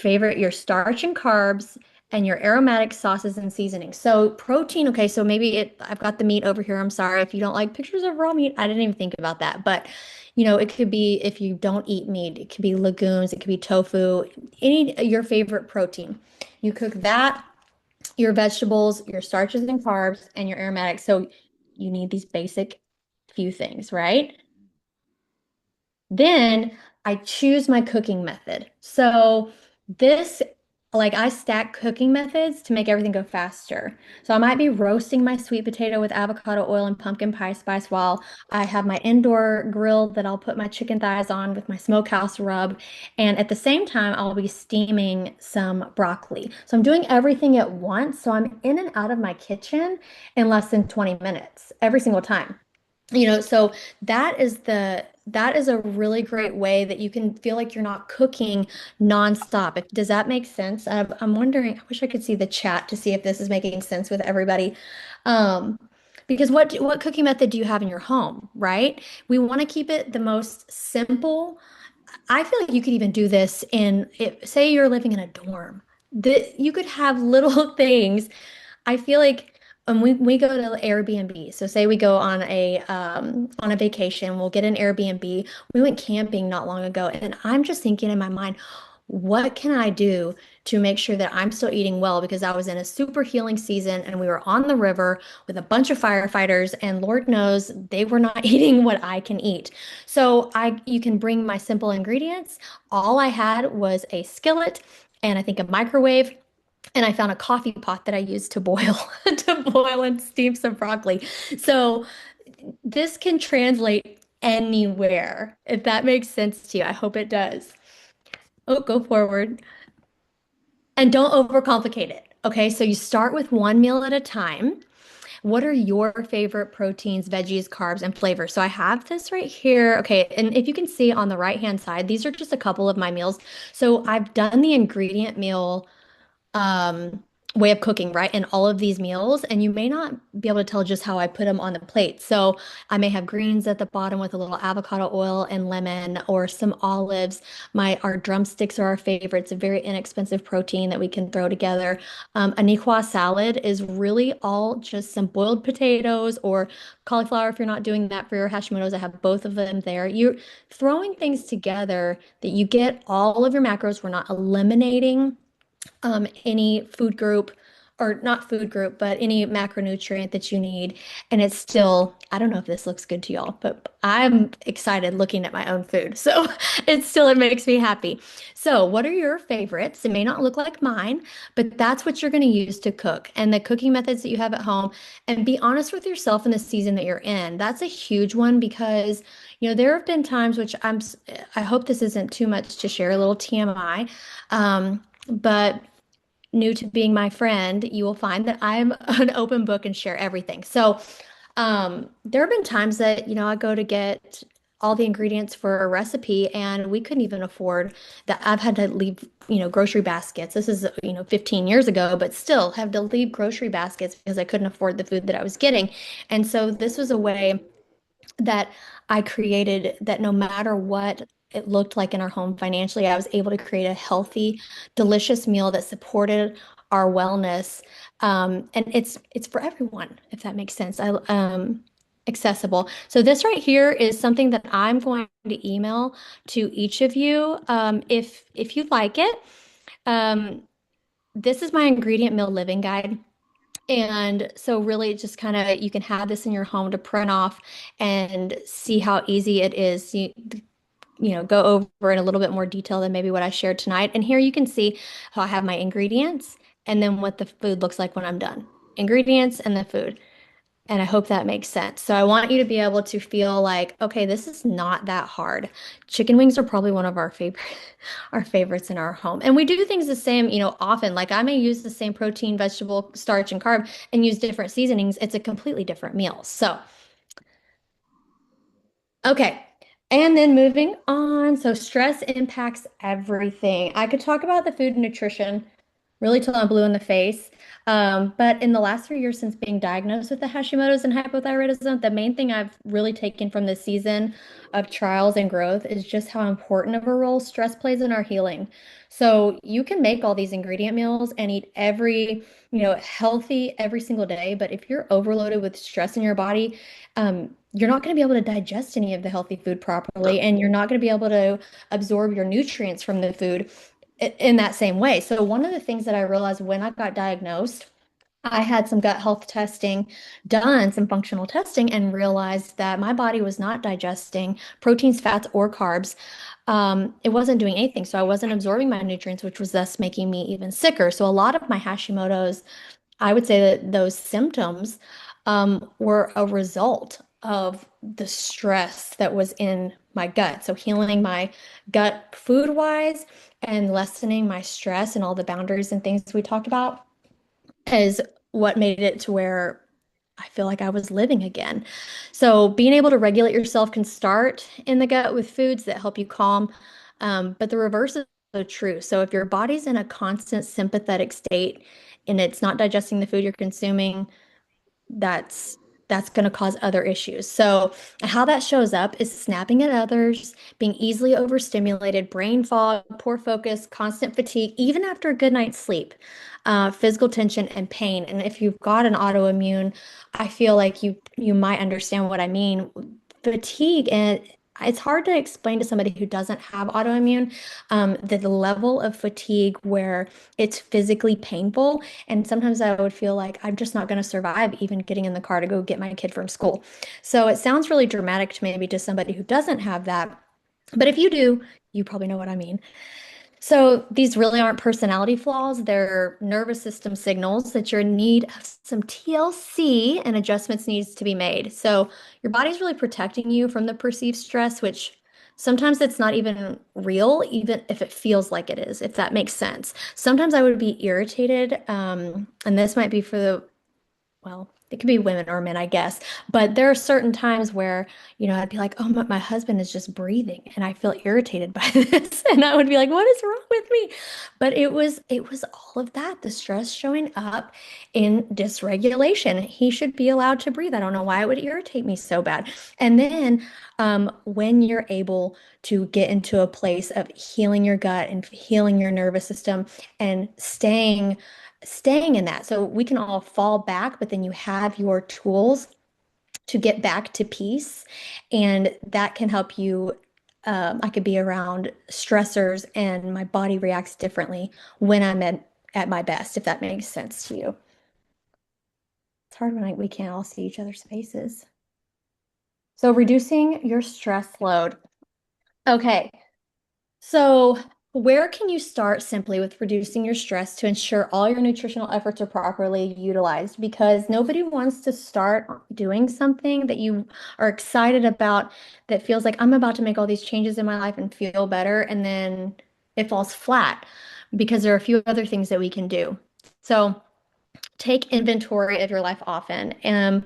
starch and carbs, and your aromatic sauces and seasonings. So protein, okay, so I've got the meat over here. I'm sorry if you don't like pictures of raw meat. I didn't even think about that. But, it could be if you don't eat meat, it could be legumes, it could be tofu, your favorite protein. You cook that, your vegetables, your starches and carbs, and your aromatics. So you need these basic few things, right? Then I choose my cooking method. So this, like I stack cooking methods to make everything go faster. So I might be roasting my sweet potato with avocado oil and pumpkin pie spice while I have my indoor grill that I'll put my chicken thighs on with my smokehouse rub. And at the same time, I'll be steaming some broccoli. So I'm doing everything at once. So I'm in and out of my kitchen in less than 20 minutes every single time. So that is a really great way that you can feel like you're not cooking nonstop. Does that make sense? I'm wondering, I wish I could see the chat to see if this is making sense with everybody. Um, because what cooking method do you have in your home, right? We want to keep it the most simple. I feel like you could even do this say you're living in a dorm, that you could have little things. I feel like we go to Airbnb. So say we go on a vacation, we'll get an Airbnb. We went camping not long ago, and I'm just thinking in my mind, what can I do to make sure that I'm still eating well? Because I was in a super healing season and we were on the river with a bunch of firefighters, and Lord knows they were not eating what I can eat. So you can bring my simple ingredients. All I had was a skillet and I think a microwave, and I found a coffee pot that I used to boil to boil and steam some broccoli. So this can translate anywhere, if that makes sense to you. I hope it does. Oh, go forward. And don't overcomplicate it. Okay, so you start with one meal at a time. What are your favorite proteins, veggies, carbs, and flavors? So I have this right here. Okay, and if you can see on the right-hand side, these are just a couple of my meals. So I've done the ingredient meal um, way of cooking, right? In all of these meals, and you may not be able to tell just how I put them on the plate. So I may have greens at the bottom with a little avocado oil and lemon, or some olives. Our drumsticks are our favorites, a very inexpensive protein that we can throw together. A Niqua salad is really all just some boiled potatoes or cauliflower if you're not doing that for your Hashimoto's. I have both of them there. You're throwing things together that you get all of your macros. We're not eliminating any food group, or not food group, but any macronutrient that you need. And it's still, I don't know if this looks good to y'all, but I'm excited looking at my own food. So it makes me happy. So what are your favorites? It may not look like mine, but that's what you're going to use to cook, and the cooking methods that you have at home. And be honest with yourself in the season that you're in. That's a huge one because, there have been times which I hope this isn't too much to share, a little TMI. But new to being my friend, you will find that I'm an open book and share everything. So, there have been times that, I go to get all the ingredients for a recipe and we couldn't even afford that. I've had to leave, grocery baskets. This is, 15 years ago, but still have to leave grocery baskets because I couldn't afford the food that I was getting. And so this was a way that I created that no matter what it looked like in our home financially, I was able to create a healthy, delicious meal that supported our wellness. And it's for everyone, if that makes sense. I accessible. So this right here is something that I'm going to email to each of you, if you'd like it. Um, this is my ingredient meal living guide. And so really just kind of you can have this in your home to print off and see how easy it is. Go over in a little bit more detail than maybe what I shared tonight. And here you can see how I have my ingredients and then what the food looks like when I'm done. Ingredients and the food. And I hope that makes sense. So I want you to be able to feel like, okay, this is not that hard. Chicken wings are probably one of our favorite, our favorites in our home. And we do things the same, often. Like I may use the same protein, vegetable, starch, and carb and use different seasonings. It's a completely different meal. So, okay. And then moving on. So stress impacts everything. I could talk about the food and nutrition really till I'm blue in the face. But in the last 3 years since being diagnosed with the Hashimoto's and hypothyroidism, the main thing I've really taken from this season of trials and growth is just how important of a role stress plays in our healing. So you can make all these ingredient meals and eat healthy every single day. But if you're overloaded with stress in your body, you're not going to be able to digest any of the healthy food properly, and you're not going to be able to absorb your nutrients from the food in that same way. So one of the things that I realized when I got diagnosed, I had some gut health testing done, some functional testing, and realized that my body was not digesting proteins, fats, or carbs. It wasn't doing anything. So I wasn't absorbing my nutrients, which was thus making me even sicker. So a lot of my Hashimoto's, I would say that those symptoms were a result of the stress that was in my gut. So healing my gut food wise and lessening my stress and all the boundaries and things we talked about is what made it to where I feel like I was living again. So being able to regulate yourself can start in the gut with foods that help you calm, but the reverse is so true. So if your body's in a constant sympathetic state and it's not digesting the food you're consuming, that's that's going to cause other issues. So how that shows up is snapping at others, being easily overstimulated, brain fog, poor focus, constant fatigue, even after a good night's sleep, physical tension and pain. And if you've got an autoimmune, I feel like you might understand what I mean. Fatigue, and it's hard to explain to somebody who doesn't have autoimmune, the level of fatigue where it's physically painful. And sometimes I would feel like I'm just not going to survive even getting in the car to go get my kid from school. So it sounds really dramatic to maybe to somebody who doesn't have that. But if you do, you probably know what I mean. So these really aren't personality flaws. They're nervous system signals that your need of some TLC and adjustments needs to be made. So your body's really protecting you from the perceived stress, which sometimes it's not even real, even if it feels like it is, if that makes sense. Sometimes I would be irritated, and this might be for well, it could be women or men, I guess. But there are certain times where, I'd be like, oh, my husband is just breathing and I feel irritated by this. And I would be like, what is wrong with me? But it was all of that, the stress showing up in dysregulation. He should be allowed to breathe. I don't know why it would irritate me so bad. And then when you're able to get into a place of healing your gut and healing your nervous system and staying in that. So we can all fall back, but then you have your tools to get back to peace. And that can help you. I could be around stressors and my body reacts differently when I'm at my best, if that makes sense to you. It's hard when we can't all see each other's faces. So reducing your stress load. Okay. So, where can you start simply with reducing your stress to ensure all your nutritional efforts are properly utilized? Because nobody wants to start doing something that you are excited about that feels like I'm about to make all these changes in my life and feel better, and then it falls flat. because there are a few other things that we can do. So take inventory of your life often and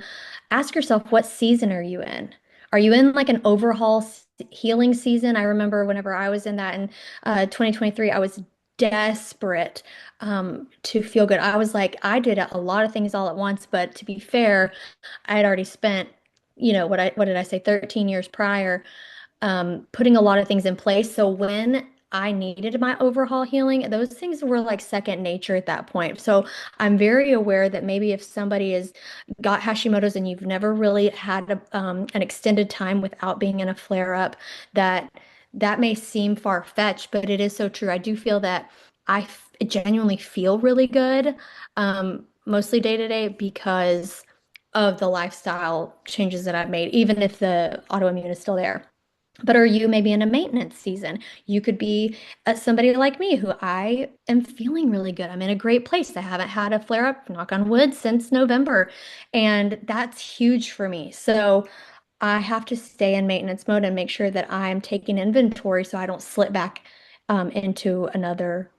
ask yourself, what season are you in? Are you in like an overhaul healing season? I remember whenever I was in that in 2023, I was desperate to feel good. I was like, I did a lot of things all at once, but to be fair, I had already spent, what did I say, 13 years prior putting a lot of things in place. So when I needed my overhaul healing, those things were like second nature at that point. So I'm very aware that maybe if somebody has got Hashimoto's and you've never really had an extended time without being in a flare up, that may seem far-fetched, but it is so true. I do feel that genuinely feel really good, mostly day to day because of the lifestyle changes that I've made, even if the autoimmune is still there. But are you maybe in a maintenance season? You could be somebody like me who I am feeling really good. I'm in a great place. I haven't had a flare up, knock on wood, since November. And that's huge for me. So I have to stay in maintenance mode and make sure that I'm taking inventory so I don't slip back into another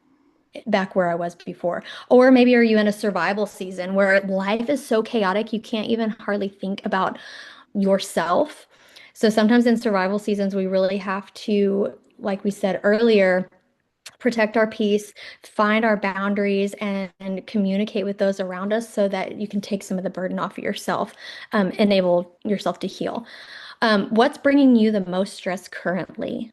back where I was before. Or maybe are you in a survival season where life is so chaotic you can't even hardly think about yourself. So sometimes in survival seasons, we really have to, like we said earlier, protect our peace, find our boundaries, and communicate with those around us so that you can take some of the burden off of yourself, enable yourself to heal. What's bringing you the most stress currently?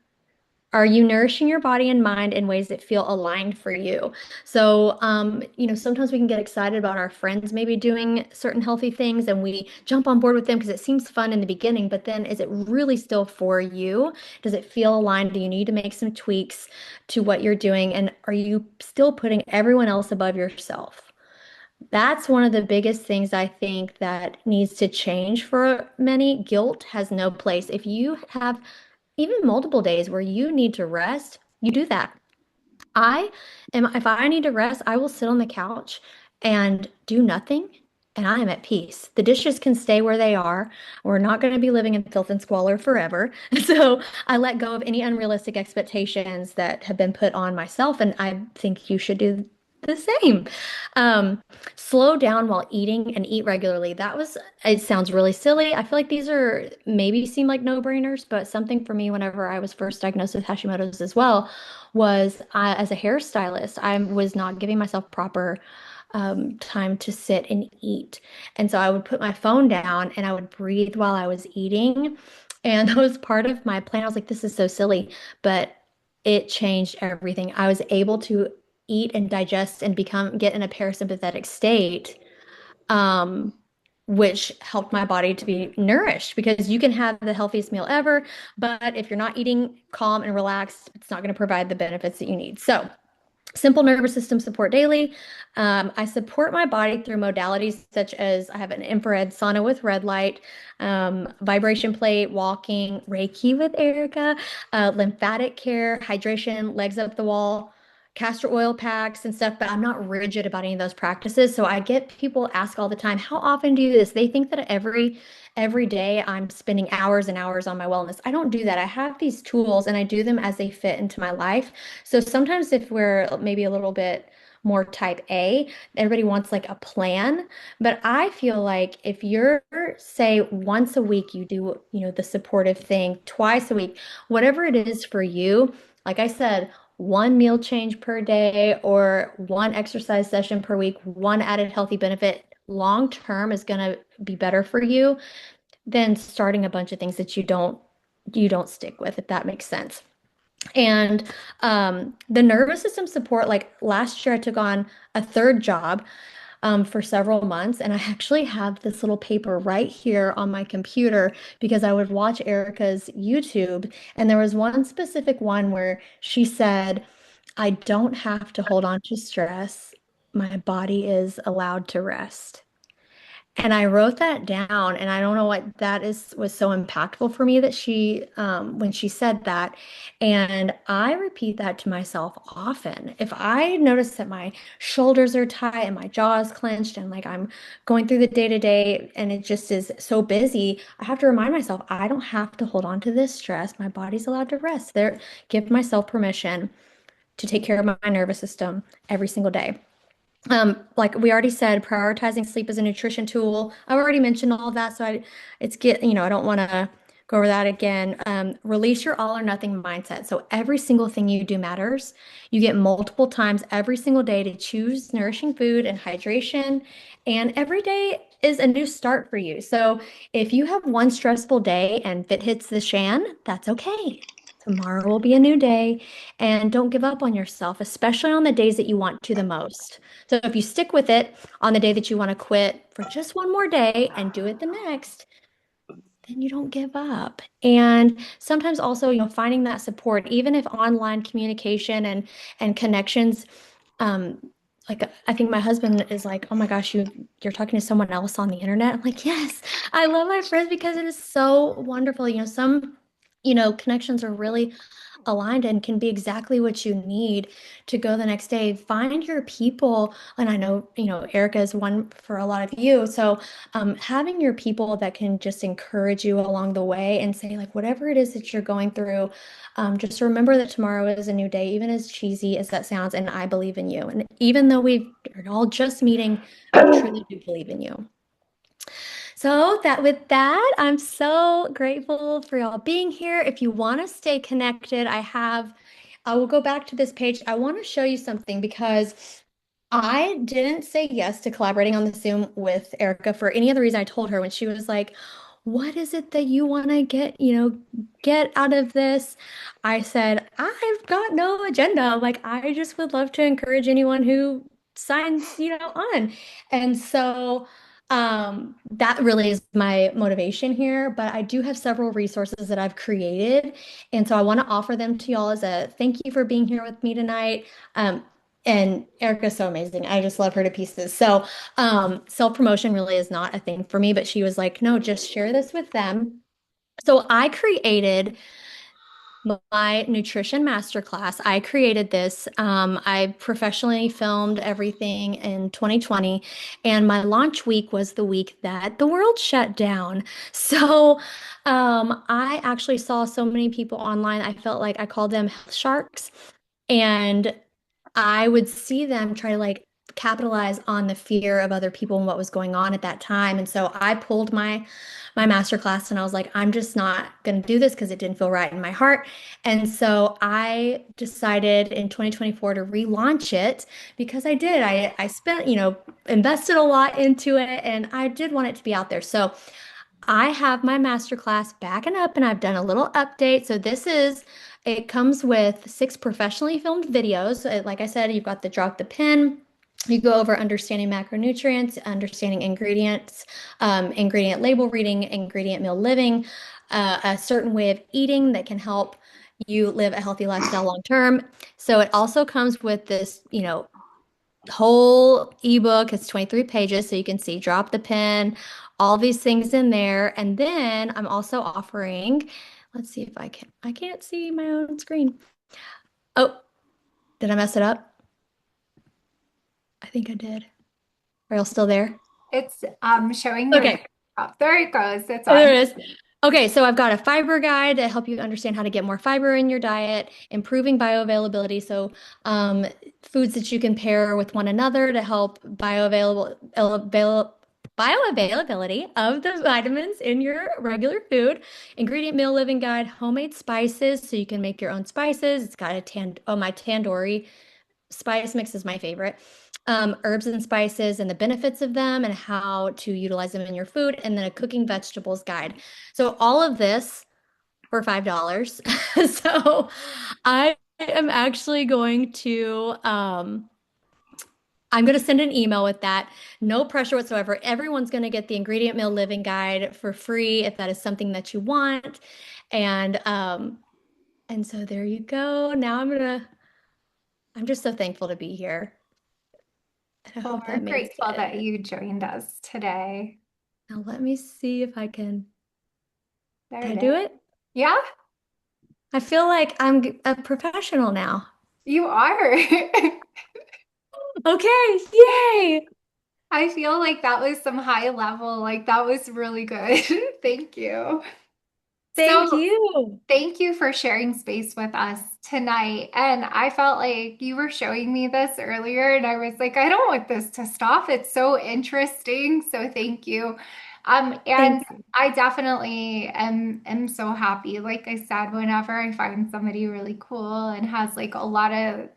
Are you nourishing your body and mind in ways that feel aligned for you? So, sometimes we can get excited about our friends maybe doing certain healthy things and we jump on board with them because it seems fun in the beginning, but then is it really still for you? Does it feel aligned? Do you need to make some tweaks to what you're doing? And are you still putting everyone else above yourself? That's one of the biggest things I think that needs to change for many. Guilt has no place. If you have even multiple days where you need to rest, you do that. If I need to rest, I will sit on the couch and do nothing, and I am at peace. The dishes can stay where they are. We're not going to be living in filth and squalor forever. So I let go of any unrealistic expectations that have been put on myself, and I think you should do the same. Um, Slow down while eating and eat regularly. It sounds really silly. I feel like these are maybe seem like no-brainers, but something for me whenever I was first diagnosed with Hashimoto's as well was as a hairstylist, I was not giving myself proper time to sit and eat. And so I would put my phone down and I would breathe while I was eating. And that was part of my plan. I was like, this is so silly, but it changed everything. I was able to eat and digest and get in a parasympathetic state, um, which helped my body to be nourished because you can have the healthiest meal ever, but if you're not eating calm and relaxed, it's not going to provide the benefits that you need. So simple nervous system support daily. I support my body through modalities such as I have an infrared sauna with red light, vibration plate, walking, Reiki with Erica, lymphatic care, hydration, legs up the wall, castor oil packs and stuff, but I'm not rigid about any of those practices. So I get people ask all the time, how often do you do this? They think that every day I'm spending hours and hours on my wellness. I don't do that. I have these tools and I do them as they fit into my life. So sometimes if we're maybe a little bit more type A, everybody wants like a plan. But I feel like if you're, say, once a week, you do, the supportive thing, twice a week, whatever it is for you, like I said, one meal change per day or one exercise session per week, one added healthy benefit long term is going to be better for you than starting a bunch of things that you don't stick with, if that makes sense. And the nervous system support, like last year, I took on a third job for several months, and I actually have this little paper right here on my computer because I would watch Erica's YouTube, and there was one specific one where she said, "I don't have to hold on to stress. My body is allowed to rest." And I wrote that down, and I don't know what that was so impactful for me that when she said that, and I repeat that to myself often. If I notice that my shoulders are tight and my jaw is clenched, and like I'm going through the day to day, and it just is so busy, I have to remind myself I don't have to hold on to this stress. My body's allowed to rest. Give myself permission to take care of my nervous system every single day. Like we already said, prioritizing sleep as a nutrition tool. I've already mentioned all of that, so I don't want to go over that again. Release your all or nothing mindset. So every single thing you do matters. You get multiple times every single day to choose nourishing food and hydration, and every day is a new start for you. So if you have one stressful day and fit hits the shan, that's okay. Tomorrow will be a new day, and don't give up on yourself, especially on the days that you want to the most. So if you stick with it on the day that you want to quit for just one more day and do it the next, then you don't give up. And sometimes also, finding that support, even if online communication and connections, um, like I think my husband is like, "Oh my gosh, you're talking to someone else on the internet." I'm like, "Yes, I love my friends because it is so wonderful." Some, connections are really aligned and can be exactly what you need to go the next day. Find your people. And I know, Erica is one for a lot of you. So having your people that can just encourage you along the way and say, like, whatever it is that you're going through, just remember that tomorrow is a new day, even as cheesy as that sounds. And I believe in you. And even though we are all just meeting, I truly do believe in you. So I'm so grateful for y'all being here. If you want to stay connected, I will go back to this page. I want to show you something because I didn't say yes to collaborating on the Zoom with Erica for any other reason. I told her when she was like, "What is it that you want to get out of this?" I said, "I've got no agenda. Like, I just would love to encourage anyone who signs, on." And so that really is my motivation here, but I do have several resources that I've created. And so I want to offer them to y'all as a thank you for being here with me tonight. And Erica's so amazing. I just love her to pieces. So self-promotion really is not a thing for me, but she was like, "No, just share this with them." So I created my nutrition masterclass. I created this. I professionally filmed everything in 2020, and my launch week was the week that the world shut down. So I actually saw so many people online. I felt like I called them health sharks, and I would see them try to like capitalize on the fear of other people and what was going on at that time. And so I pulled my master class and I was like, I'm just not going to do this because it didn't feel right in my heart. And so I decided in 2024 to relaunch it because I did. I spent, invested a lot into it and I did want it to be out there. So I have my masterclass backing up and I've done a little update. So it comes with 6 professionally filmed videos. Like I said, you've got the drop the pin. You go over understanding macronutrients, understanding ingredients, ingredient label reading, ingredient meal living, a certain way of eating that can help you live a healthy lifestyle long term. So it also comes with this, whole ebook. It's 23 pages, so you can see drop the pin, all these things in there. And then I'm also offering, let's see if I can't see my own screen. Oh, did I mess it up? I think I did. Are y'all still there? It's showing your Okay. up. There it goes. It's There on. it is. Okay, so I've got a fiber guide to help you understand how to get more fiber in your diet, improving bioavailability. So, foods that you can pair with one another to help bioavailability of the vitamins in your regular food. Ingredient meal living guide, homemade spices, so you can make your own spices. It's got my tandoori spice mix is my favorite. Herbs and spices and the benefits of them and how to utilize them in your food, and then a cooking vegetables guide. So all of this for $5. So I am actually going to I'm going to send an email with that. No pressure whatsoever. Everyone's going to get the ingredient meal living guide for free if that is something that you want. And so there you go. Now I'm just so thankful to be here. And I Well, hope we're that made grateful sense. that you joined us today. Now let me see if I can. There Did I it do is. it? Yeah, I feel like I'm a professional now. you are. Okay, yay! I feel like that was some high level, like that was really good. Thank you. Thank So you. thank you for sharing space with us tonight. And I felt like you were showing me this earlier, and I was like, I don't want this to stop. It's so interesting. So thank you. And Thank you. I definitely am so happy. Like I said, whenever I find somebody really cool and has like a lot of,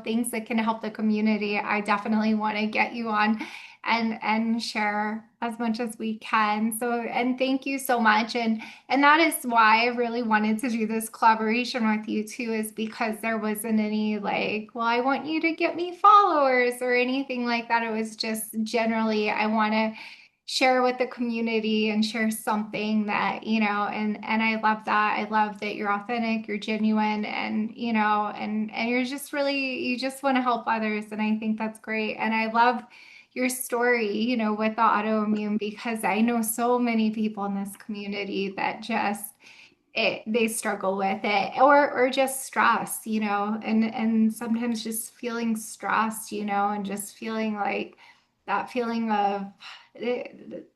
things that can help the community, I definitely want to get you on and share as much as we can. So, and thank you so much. And that is why I really wanted to do this collaboration with you too, is because there wasn't any like, well, I want you to get me followers or anything like that. It was just generally, I want to share with the community and share something that, and I love that. I love that you're authentic, you're genuine, and, and you're just really, you just want to help others. And I think that's great. And I love your story, with the autoimmune, because I know so many people in this community that just they struggle with it, or just stress, and sometimes just feeling stressed, and just feeling like that feeling of eh,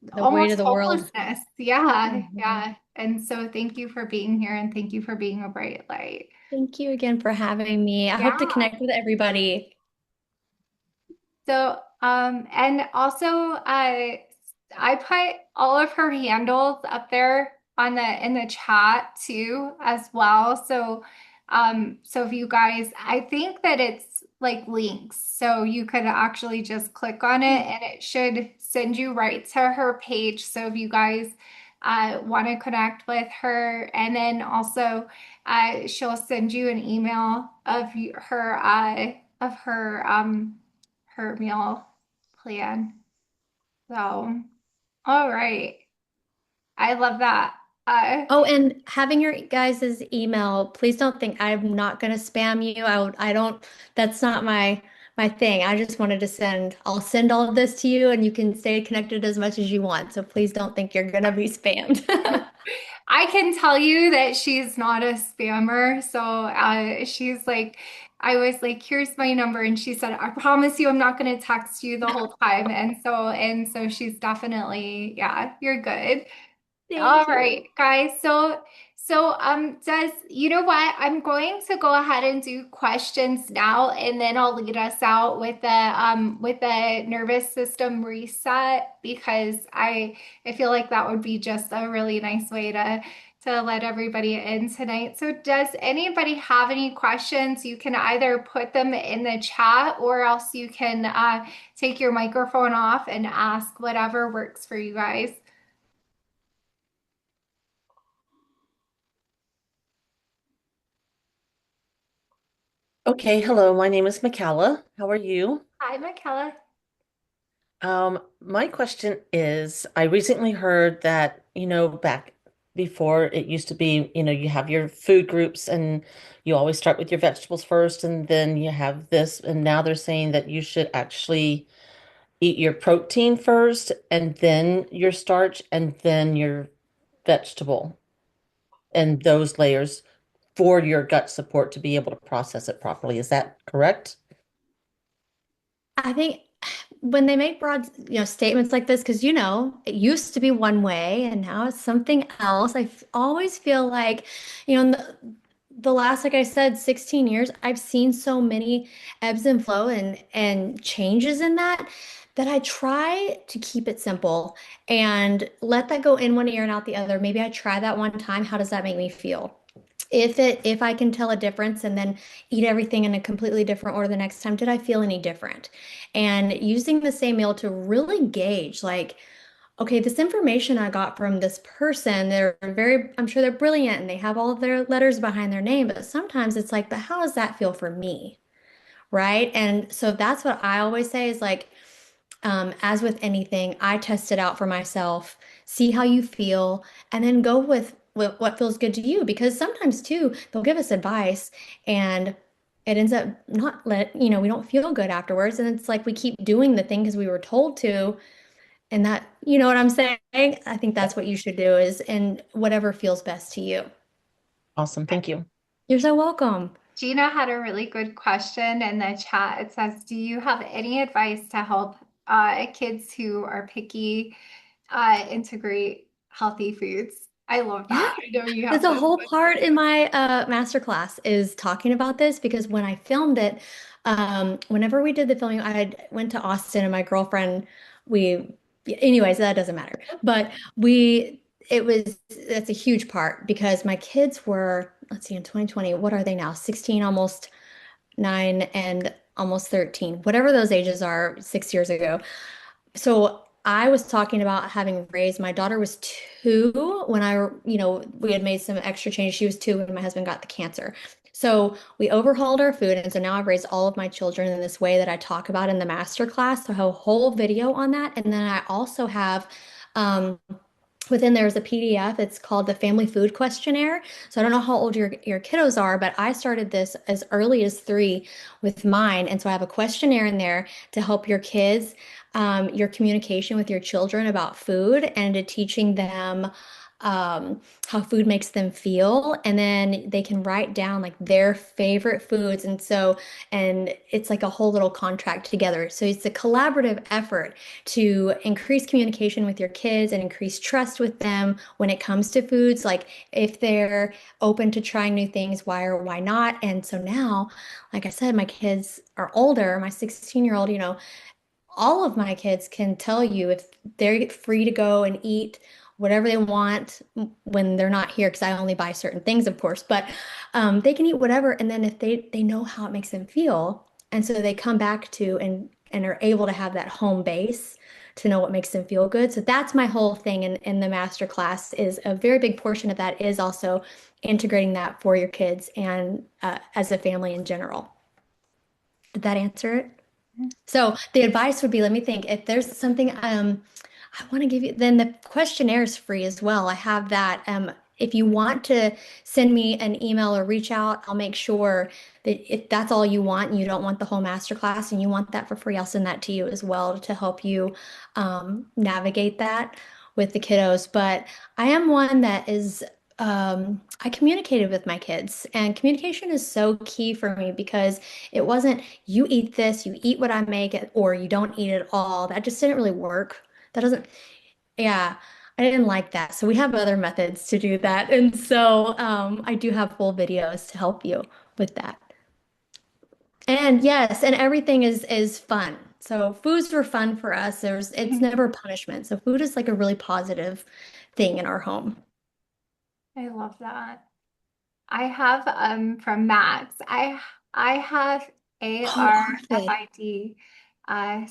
The weight of almost the world. hopelessness. Yeah, Mhm. yeah. And so thank you for being here, and thank you for being a bright light. Thank you again for having me. I Yeah. hope to connect with everybody. So, and also, I put all of her handles up there on in the chat too, as well. So, so if you guys, I think that it's like links, so you could actually just click on it, and it should send you right to her page. So if you guys, want to connect with her, and then also, she'll send you an email of her meal plan. So, all right. I love that. Uh, Oh, and having your guys' email, please don't think I'm not going to spam you. I don't, that's not my thing. I just wanted to I'll send all of this to you and you can stay connected as much as you want. So please don't think you're going to be spammed. I can tell you that she's not a spammer. So, she's like, I was like, here's my number. And she said, I promise you, I'm not going to text you the whole time. And so she's definitely, yeah, you're good. All Thank you. right, guys. Does you know what? I'm going to go ahead and do questions now, and then I'll lead us out with the nervous system reset, because I feel like that would be just a really nice way to let everybody in tonight. So does anybody have any questions? You can either put them in the chat, or else you can take your microphone off and ask whatever works for you guys. Okay, hello, my name is Michaela. How are you? Hi, Michaela. My question is, I recently heard that, back before it used to be, you have your food groups and you always start with your vegetables first and then you have this, and now they're saying that you should actually eat your protein first and then your starch and then your vegetable and those layers for your gut support to be able to process it properly. Is that correct? I think when they make broad, statements like this, because it used to be one way and now it's something else. Always feel like, in the last, like I said, 16 years, I've seen so many ebbs and flow and changes in that I try to keep it simple and let that go in one ear and out the other. Maybe I try that one time. How does that make me feel? If I can tell a difference and then eat everything in a completely different order the next time, did I feel any different? And using the same meal to really gauge, like, okay, this information I got from this person, I'm sure they're brilliant and they have all of their letters behind their name, but sometimes it's like, but how does that feel for me? Right? And so that's what I always say is like, as with anything, I test it out for myself, see how you feel, and then go with what feels good to you. Because sometimes too, they'll give us advice and it ends up not we don't feel good afterwards. And it's like we keep doing the thing because we were told to. And that, you know what I'm saying? I think that's what you should do is and whatever feels best to you. Awesome, thank you. You're so welcome. Gina had a really good question in the chat. It says, do you have any advice to help kids who are picky integrate healthy foods? I love Yeah. that. I know you There's have a those whole good part in videos. my master class is talking about this because when I filmed it, whenever we did the filming, I had went to Austin and my girlfriend, we, anyways, that doesn't matter. But that's a huge part because my kids were, let's see, in 2020, what are they now? 16, almost 9, and almost 13, whatever those ages are, 6 years ago. So I was talking about having raised my daughter was 2 when we had made some extra change. She was 2 when my husband got the cancer. So we overhauled our food. And so now I've raised all of my children in this way that I talk about in the master class. So I have a whole video on that. And then I also have um, within there's a PDF. It's called the Family Food Questionnaire. So I don't know how old your kiddos are, but I started this as early as 3 with mine. And so I have a questionnaire in there to help your kids, your communication with your children about food and to teaching them how food makes them feel. And then they can write down like their favorite foods. And it's like a whole little contract together. So it's a collaborative effort to increase communication with your kids and increase trust with them when it comes to foods. Like if they're open to trying new things, why or why not? And so now, like I said, my kids are older. My 16-year-old, all of my kids can tell you if they're free to go and eat whatever they want when they're not here, because I only buy certain things, of course, but they can eat whatever. And then if they know how it makes them feel, and so they come back to and are able to have that home base to know what makes them feel good. So that's my whole thing in the master class is a very big portion of that is also integrating that for your kids and as a family in general. Did that answer it? So the advice would be, let me think, if there's something I want to give you, then the questionnaire is free as well. I have that. If you want to send me an email or reach out, I'll make sure that if that's all you want and you don't want the whole masterclass and you want that for free, I'll send that to you as well to help you navigate that with the kiddos. But I am one that is I communicated with my kids, and communication is so key for me because it wasn't you eat this, you eat what I make it, or you don't eat it at all. That just didn't really work. That doesn't, yeah, I didn't like that. So we have other methods to do that. And so I do have full videos to help you with that. And yes, and everything is fun. So foods were fun for us. It's never punishment. So food is like a really positive thing in our home. I love that. I have from Max. I have Oh, Arthur. ARFID.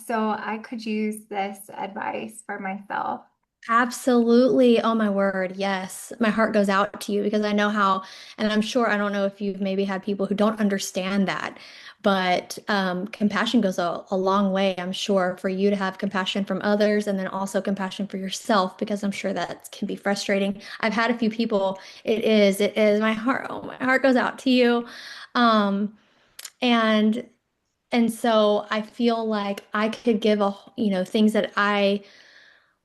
So I could use this advice for myself. Absolutely. Oh my word. Yes. My heart goes out to you because I know how, and I'm sure, I don't know if you've maybe had people who don't understand that, but compassion goes a long way, I'm sure, for you to have compassion from others and then also compassion for yourself because I'm sure that can be frustrating. I've had a few people, it is my heart goes out to you. Um, and and so I feel like I could give things that I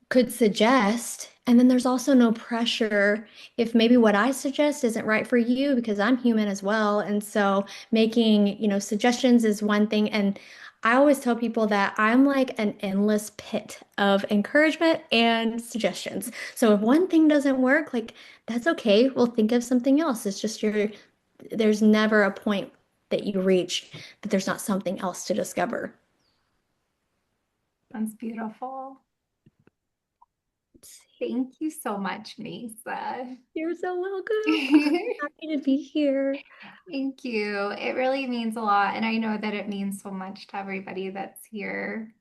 could suggest. And then there's also no pressure if maybe what I suggest isn't right for you because I'm human as well. And so making, suggestions is one thing. And I always tell people that I'm like an endless pit of encouragement and suggestions. So if one thing doesn't work, like that's okay. We'll think of something else. It's just there's never a point that you reach that there's not something else to discover. That's beautiful. Thank you so much, Mesa. You're so welcome. I'm happy to be here. Thank you. It really means a lot, and I know that it means so much to everybody that's here.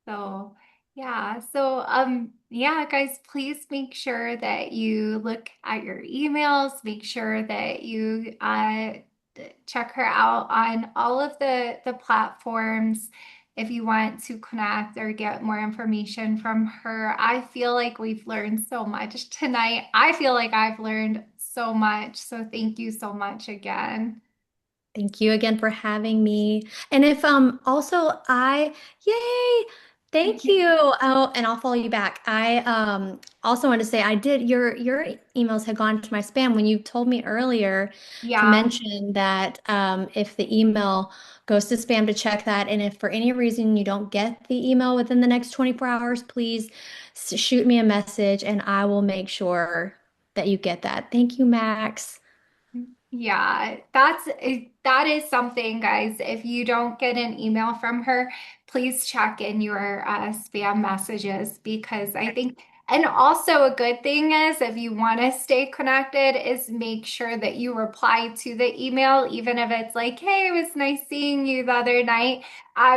So, yeah. So, yeah, guys, please make sure that you look at your emails, make sure that you check her out on all of the platforms if you want to connect or get more information from her. I feel like we've learned so much tonight. I feel like I've learned so much. So, thank you so much again. Thank you again for having me. And if also yay, Thank you. Oh, and I'll follow you back. I also want to say I did your emails had gone to my spam when you told me earlier to Yeah. mention that if the email goes to spam to check that, and if for any reason you don't get the email within the next 24 hours, please shoot me a message and I will make sure that you get that. Thank you, Max. Yeah, that is something, guys. If you don't get an email from her, please check in your spam messages because I think, and also a good thing is if you want to stay connected, is make sure that you reply to the email, even if it's like, "Hey, it was nice seeing you the other night,"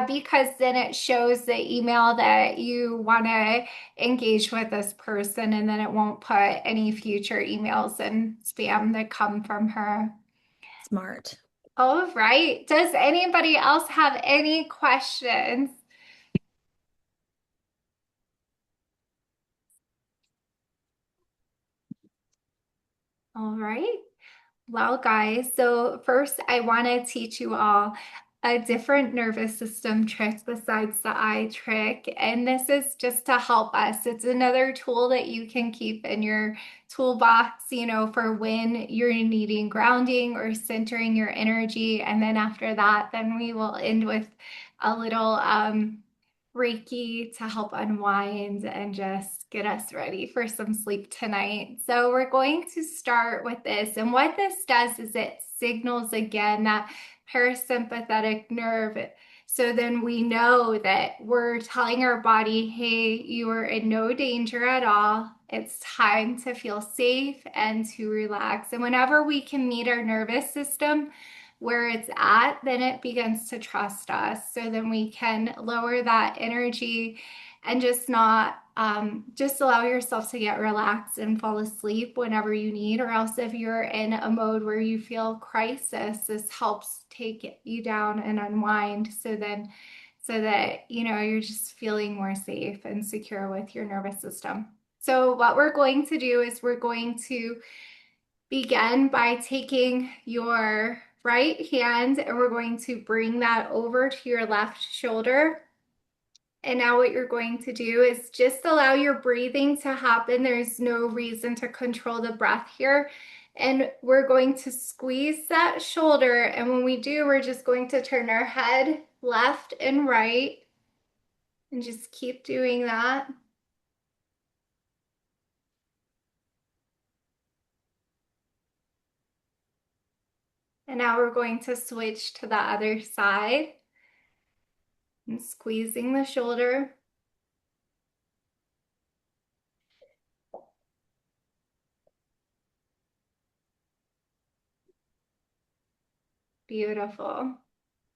because then it shows the email that you want to engage with this person, and then it won't put any future emails in spam that come from her. Smart. All right. Does anybody else have any questions? All right. Well, guys, so first I want to teach you all a different nervous system trick besides the eye trick. And this is just to help us. It's another tool that you can keep in your toolbox, for when you're needing grounding or centering your energy. And then after that, then we will end with a little Reiki to help unwind and just get us ready for some sleep tonight. So we're going to start with this. And what this does is it signals again that parasympathetic nerve. So then we know that we're telling our body, hey, you are in no danger at all. It's time to feel safe and to relax. And whenever we can meet our nervous system where it's at, then it begins to trust us. So then we can lower that energy and just not just allow yourself to get relaxed and fall asleep whenever you need, or else if you're in a mode where you feel crisis, this helps take you down and unwind. So that you're just feeling more safe and secure with your nervous system. So what we're going to do is we're going to begin by taking your right hand and we're going to bring that over to your left shoulder. And now what you're going to do is just allow your breathing to happen. There's no reason to control the breath here. And we're going to squeeze that shoulder. And when we do, we're just going to turn our head left and right and just keep doing that. And now we're going to switch to the other side and squeezing the shoulder. Beautiful.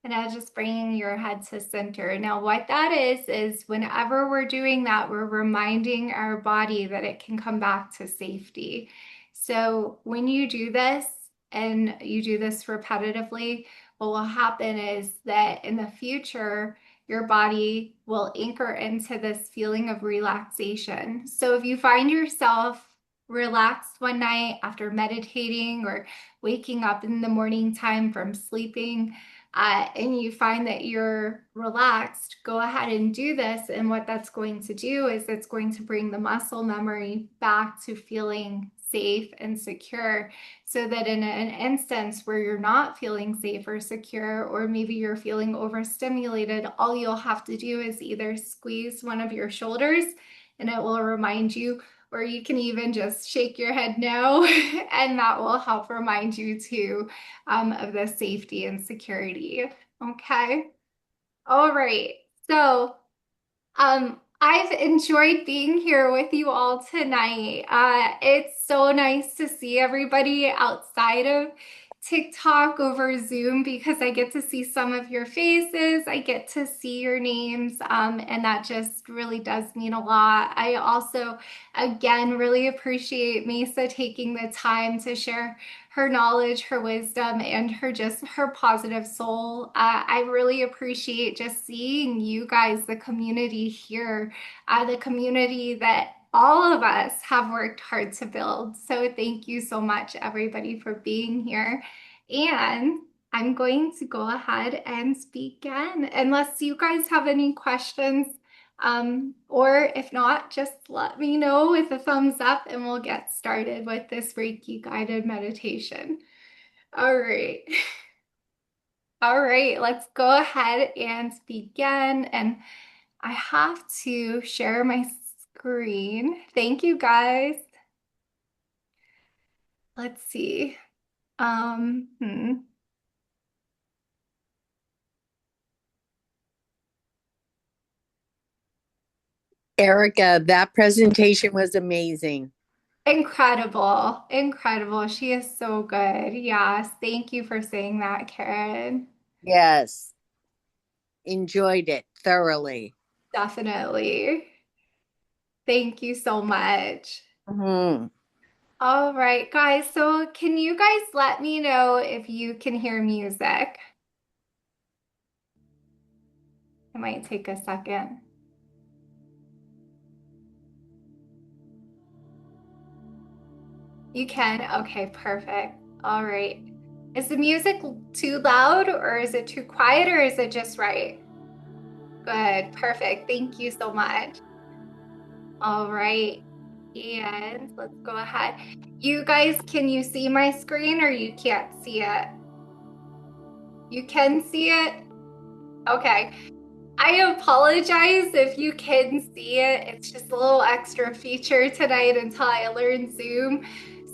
And now just bringing your head to center. Now, what that is whenever we're doing that, we're reminding our body that it can come back to safety. So when you do this and you do this repetitively, what will happen is that in the future, your body will anchor into this feeling of relaxation. So if you find yourself relaxed one night after meditating or waking up in the morning time from sleeping, and you find that you're relaxed, go ahead and do this. And what that's going to do is it's going to bring the muscle memory back to feeling safe and secure, so that in an instance where you're not feeling safe or secure, or maybe you're feeling overstimulated, all you'll have to do is either squeeze one of your shoulders and it will remind you, or you can even just shake your head no, and that will help remind you too of the safety and security. Okay. All right. So I've enjoyed being here with you all tonight. It's so nice to see everybody outside of TikTok over Zoom because I get to see some of your faces. I get to see your names, and that just really does mean a lot. I also, again, really appreciate Mesa taking the time to share her knowledge, her wisdom, and her positive soul. I really appreciate just seeing you guys, the community here, the community that all of us have worked hard to build. So thank you so much, everybody, for being here. And I'm going to go ahead and begin. Unless you guys have any questions, Or if not, just let me know with a thumbs up and we'll get started with this Reiki guided meditation. All right. All right, let's go ahead and begin. And I have to share my screen. Thank you guys. Let's see. Hmm. Erica, that presentation was amazing. Incredible. Incredible. She is so good. Yes. Thank you for saying that, Karen. Yes, enjoyed it thoroughly. Definitely. Thank you so much. Mhm. All right, guys. So can you guys let me know if you can hear music? It might take a second. You can? Okay, perfect. All right. Is the music too loud or is it too quiet or is it just right? Good, perfect. Thank you so much. All right. And let's go ahead. You guys, can you see my screen or you can't see it? You can see it? Okay. I apologize if you can see it. It's just a little extra feature tonight until I learn Zoom.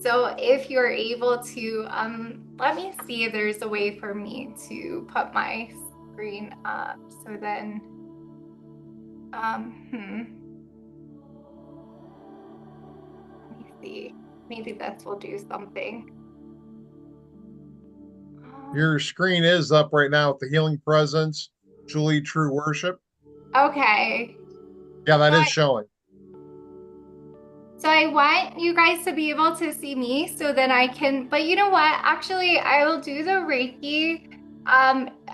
So if you're able to, let me see if there's a way for me to put my screen up. So then, let me see. Maybe this will do something. Your screen is up right now with the Healing Presence, Julie True Worship. Okay. Yeah, that is showing. So I want you guys to be able to see me so then I can, but you know what? Actually, I will do the Reiki.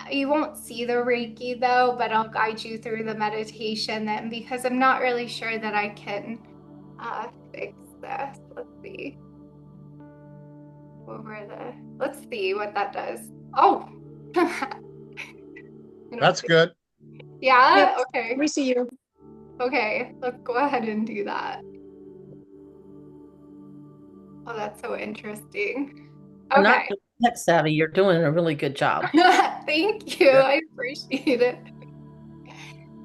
You won't see the Reiki though, but I'll guide you through the meditation then because I'm not really sure that I can fix this. Let's see what that does. Oh, That's good. yeah, Yep, okay. we see you. Okay, let's go ahead and do that. Oh, that's so interesting. We're not Okay. just tech savvy. You're doing a really good job. Thank you. Yeah. I appreciate it.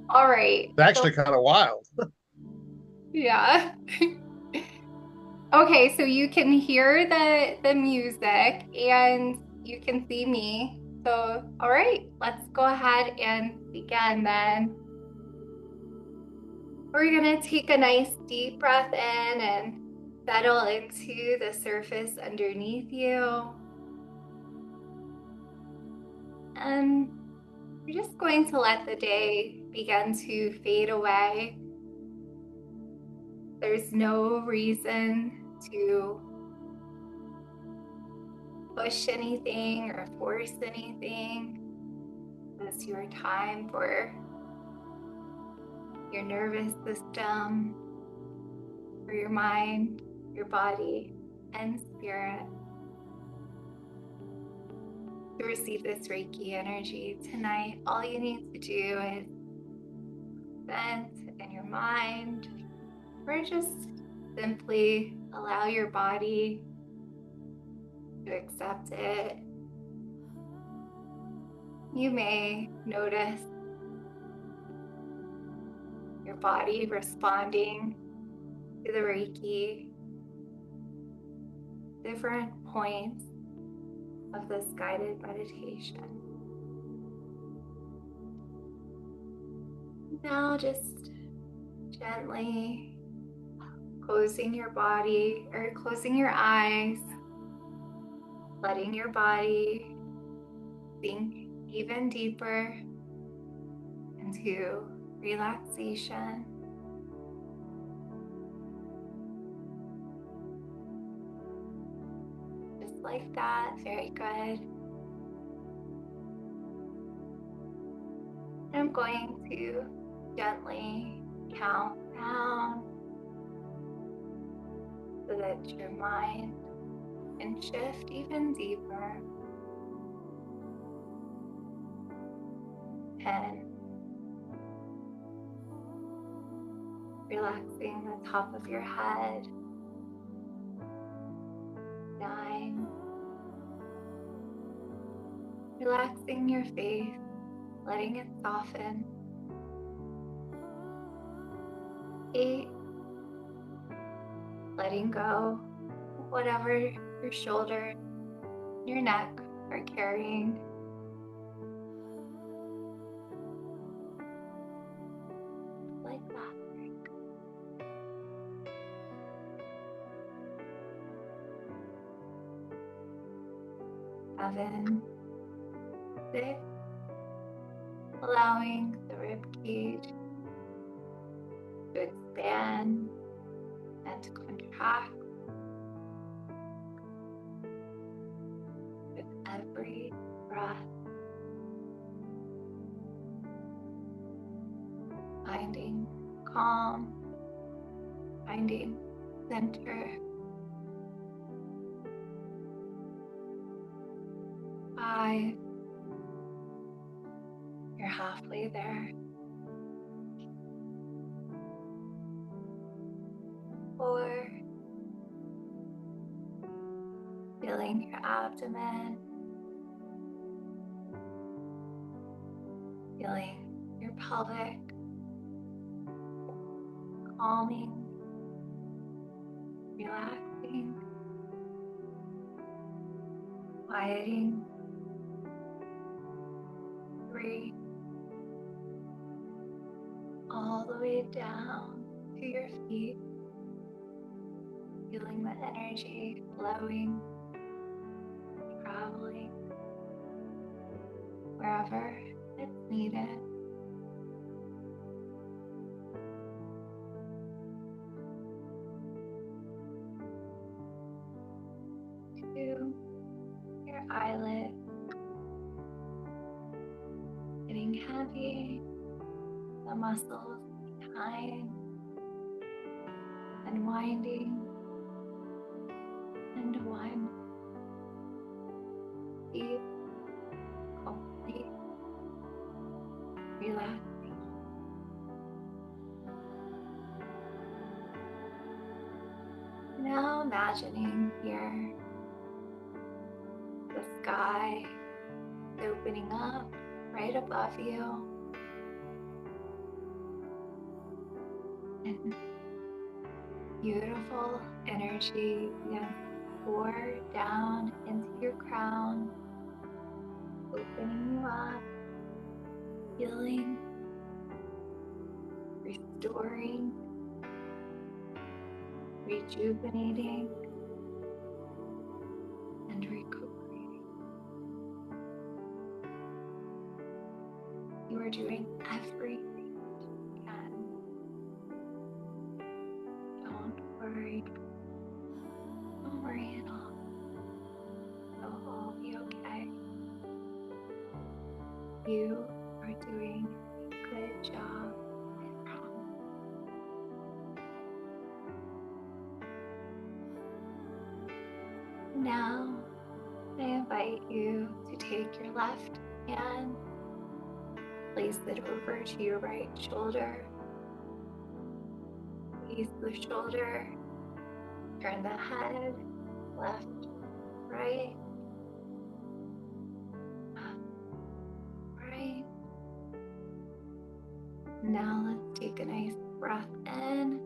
All right. It's actually kind of wild. Yeah. Okay, so you can hear the music and you can see me. So, all right, let's go ahead and begin then. We're gonna take a nice deep breath in and settle into the surface underneath you. And we're just going to let the day begin to fade away. There's no reason to push anything or force anything. It's your time for your nervous system, for your mind, your body, and spirit to receive this Reiki energy tonight. All you need to do is vent in your mind or just simply allow your body to accept it. You may notice your body responding to the Reiki, different points of this guided meditation. Now just gently closing your body or closing your eyes, letting your body sink even deeper into relaxation. Just like that, very good. And I'm going to gently count down so that your mind can shift even deeper. 10, Relaxing the top of your head. 9. Relaxing your face, letting it soften. 8. Letting go of whatever your shoulders, your neck are carrying. 7, 6, allowing the rib cage to expand and to contract with every breath, finding calm, finding center. 5, you're halfway there. 4, feeling your abdomen, feeling your pelvic, calming, relaxing, quieting. 3, all the way down to your feet, feeling the energy flowing, traveling wherever it's needed. 2, your eyelids getting heavy, the muscles behind, unwinding, and 1, deep, complete relaxation. Now imagining here the sky opening up right above you, and beautiful energy begins to pour down into your crown, opening you up, healing, restoring, rejuvenating, and recuperating. You are doing everything you can. Don't worry. Don't worry at all. It'll all be okay. You are doing a good job, I promise. Now, I invite you to take your left hand, place it over to your right shoulder, squeeze the shoulder, turn the head, left, right, left, right. Now let's take a nice breath in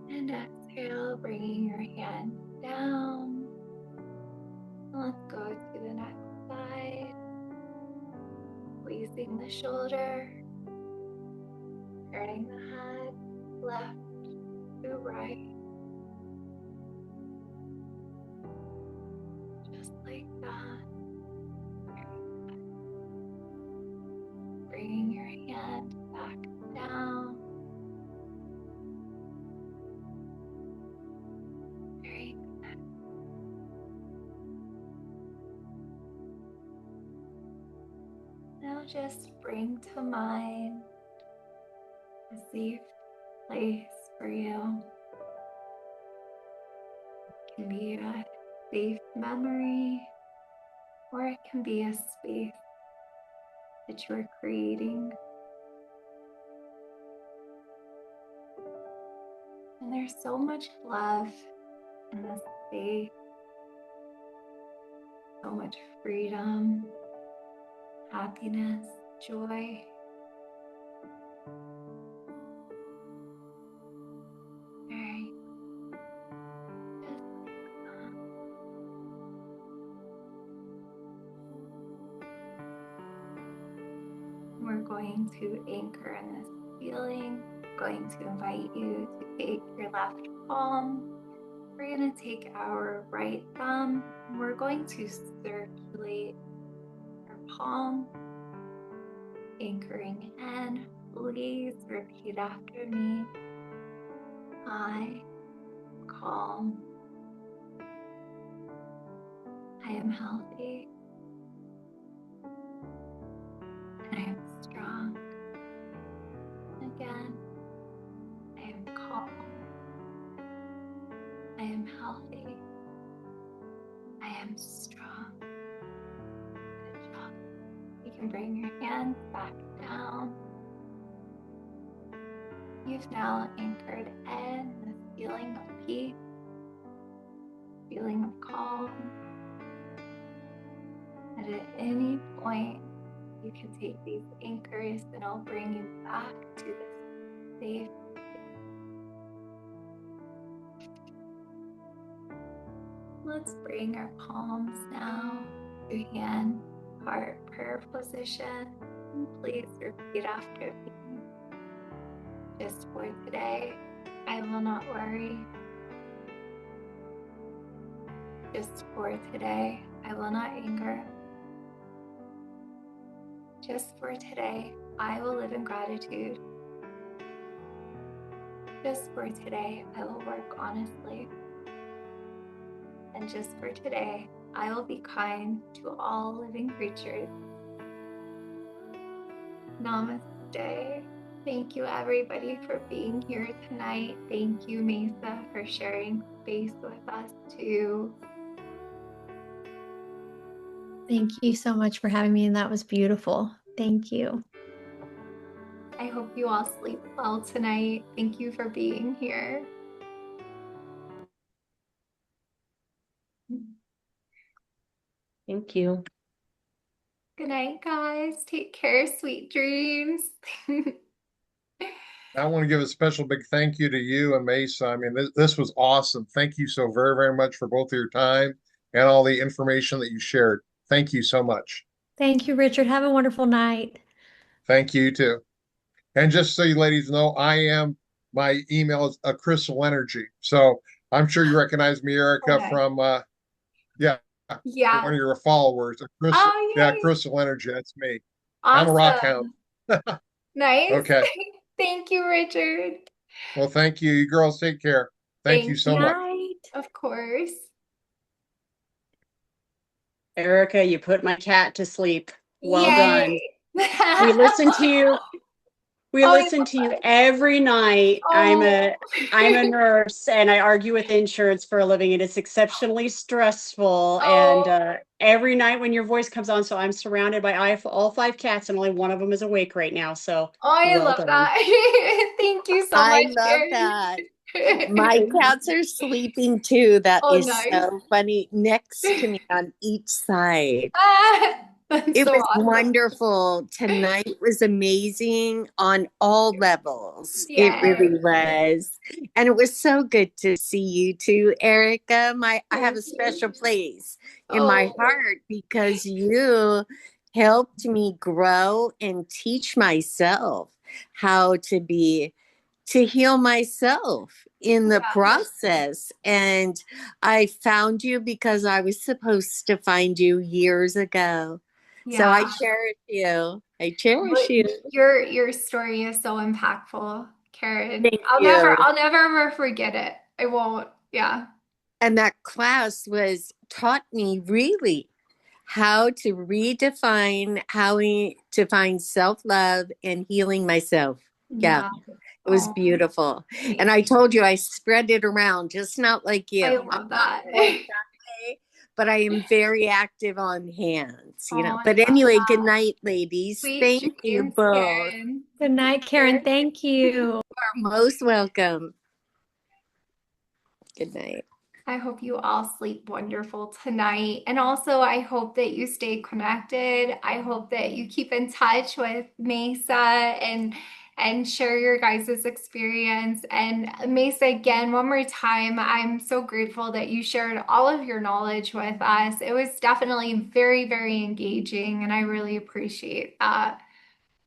and exhale, bringing your hand down. Let's go to the next side, squeezing the shoulder, turning the head left to right, just like that. Bringing your hand back down. Very good. Now just bring to mind a safe place for you. It can be a safe memory, or it can be a space that you are creating. there's so much love in this space, so much freedom, happiness, joy. All right. We're going to anchor in this feeling. I'm going to invite you to take your left palm. We're going to take our right thumb. We're going to circulate our palm, anchoring in. Please repeat after me. I am calm. I am healthy. And I am strong. Again, I am calm. I am healthy. I am strong. Good job. You can bring your hands back down. You've now anchored in this feeling of peace, feeling of calm. And at any point, you can take these anchors and I'll bring you back to this safe. Let's bring our palms now to hand, heart, prayer position. And please repeat after me. Just for today, I will not worry. Just for today, I will not anger. Just for today, I will live in gratitude. Just for today, I will work honestly. And just for today, I will be kind to all living creatures. Namaste. Thank you, everybody, for being here tonight. Thank you, Mesa, for sharing space with us too. Thank you so much for having me, and that was beautiful. Thank you. I hope you all sleep well tonight. Thank you for being here. Thank you. Good night, guys. Take care. Sweet dreams. I want to give a special big thank you to you and Mesa. I mean, this was awesome. Thank you so very, very much for both of your time and all the information that you shared. Thank you so much. Thank you, Richard. Have a wonderful night. Thank you too. And just so you ladies know, my email is a crystal energy. So I'm sure you recognize me, Erica, Okay. from yeah, Yeah. one of your followers. Oh, Yeah, yay. crystal energy. That's me. I'm a rock hound. Awesome. Nice. Okay. Thank you, Richard. Well, thank you. You girls take care. Thank you Thank so you. much. Night. Of course. Erica, you put my cat to sleep. Well done. Yay. We listen to you. We Oh, listen to you every night. I'm a nurse and I argue with insurance for a living, and it's exceptionally stressful. Oh. And every night when your voice comes on, so I'm surrounded by all 5 cats, and only one of them is awake right now. So I well love done. that. Thank you so I much, love Karen. that. My cats are sleeping too. That Oh, is nice. so funny. Next to me on each side. That's It so was awesome. wonderful. Tonight was amazing on all levels. It Yes. really was. And it was so good to see you too, Erica. I have a Thank you. special place in my Oh. heart because you helped me grow and teach myself how to heal myself in the Yeah. process. And I found you because I was supposed to find you years ago. So I Yeah. cherish you. I cherish But you. your story is so impactful, Karen. Thank I'll you. never ever forget it. I won't. Yeah. And that class taught me really how to redefine to find self-love and healing myself. Yeah. Yeah. It was Oh, beautiful. thank And I told you I spread it around, just not like you. I I'm love not that. always that way, but I am very active on hands, Oh, I But love anyway, that. good night, ladies. Sweet Thank you dreams, both. Karen. Good night, Karen. Thank you. You are most welcome. Good night. I hope you all sleep wonderful tonight. And also, I hope that you stay connected. I hope that you keep in touch with Mesa and share your guys' experience. And Mesa, again, one more time, I'm so grateful that you shared all of your knowledge with us. It was definitely very, very engaging, and I really appreciate that.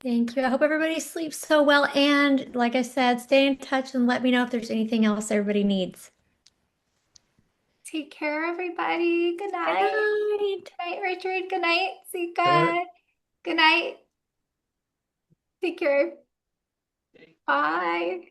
Thank you. I hope everybody sleeps so well. And like I said, stay in touch and let me know if there's anything else everybody needs. Take care, everybody. Good Good night. night. Good night, Richard. Good night, Good night. Sika. Good night. Take care. Bye.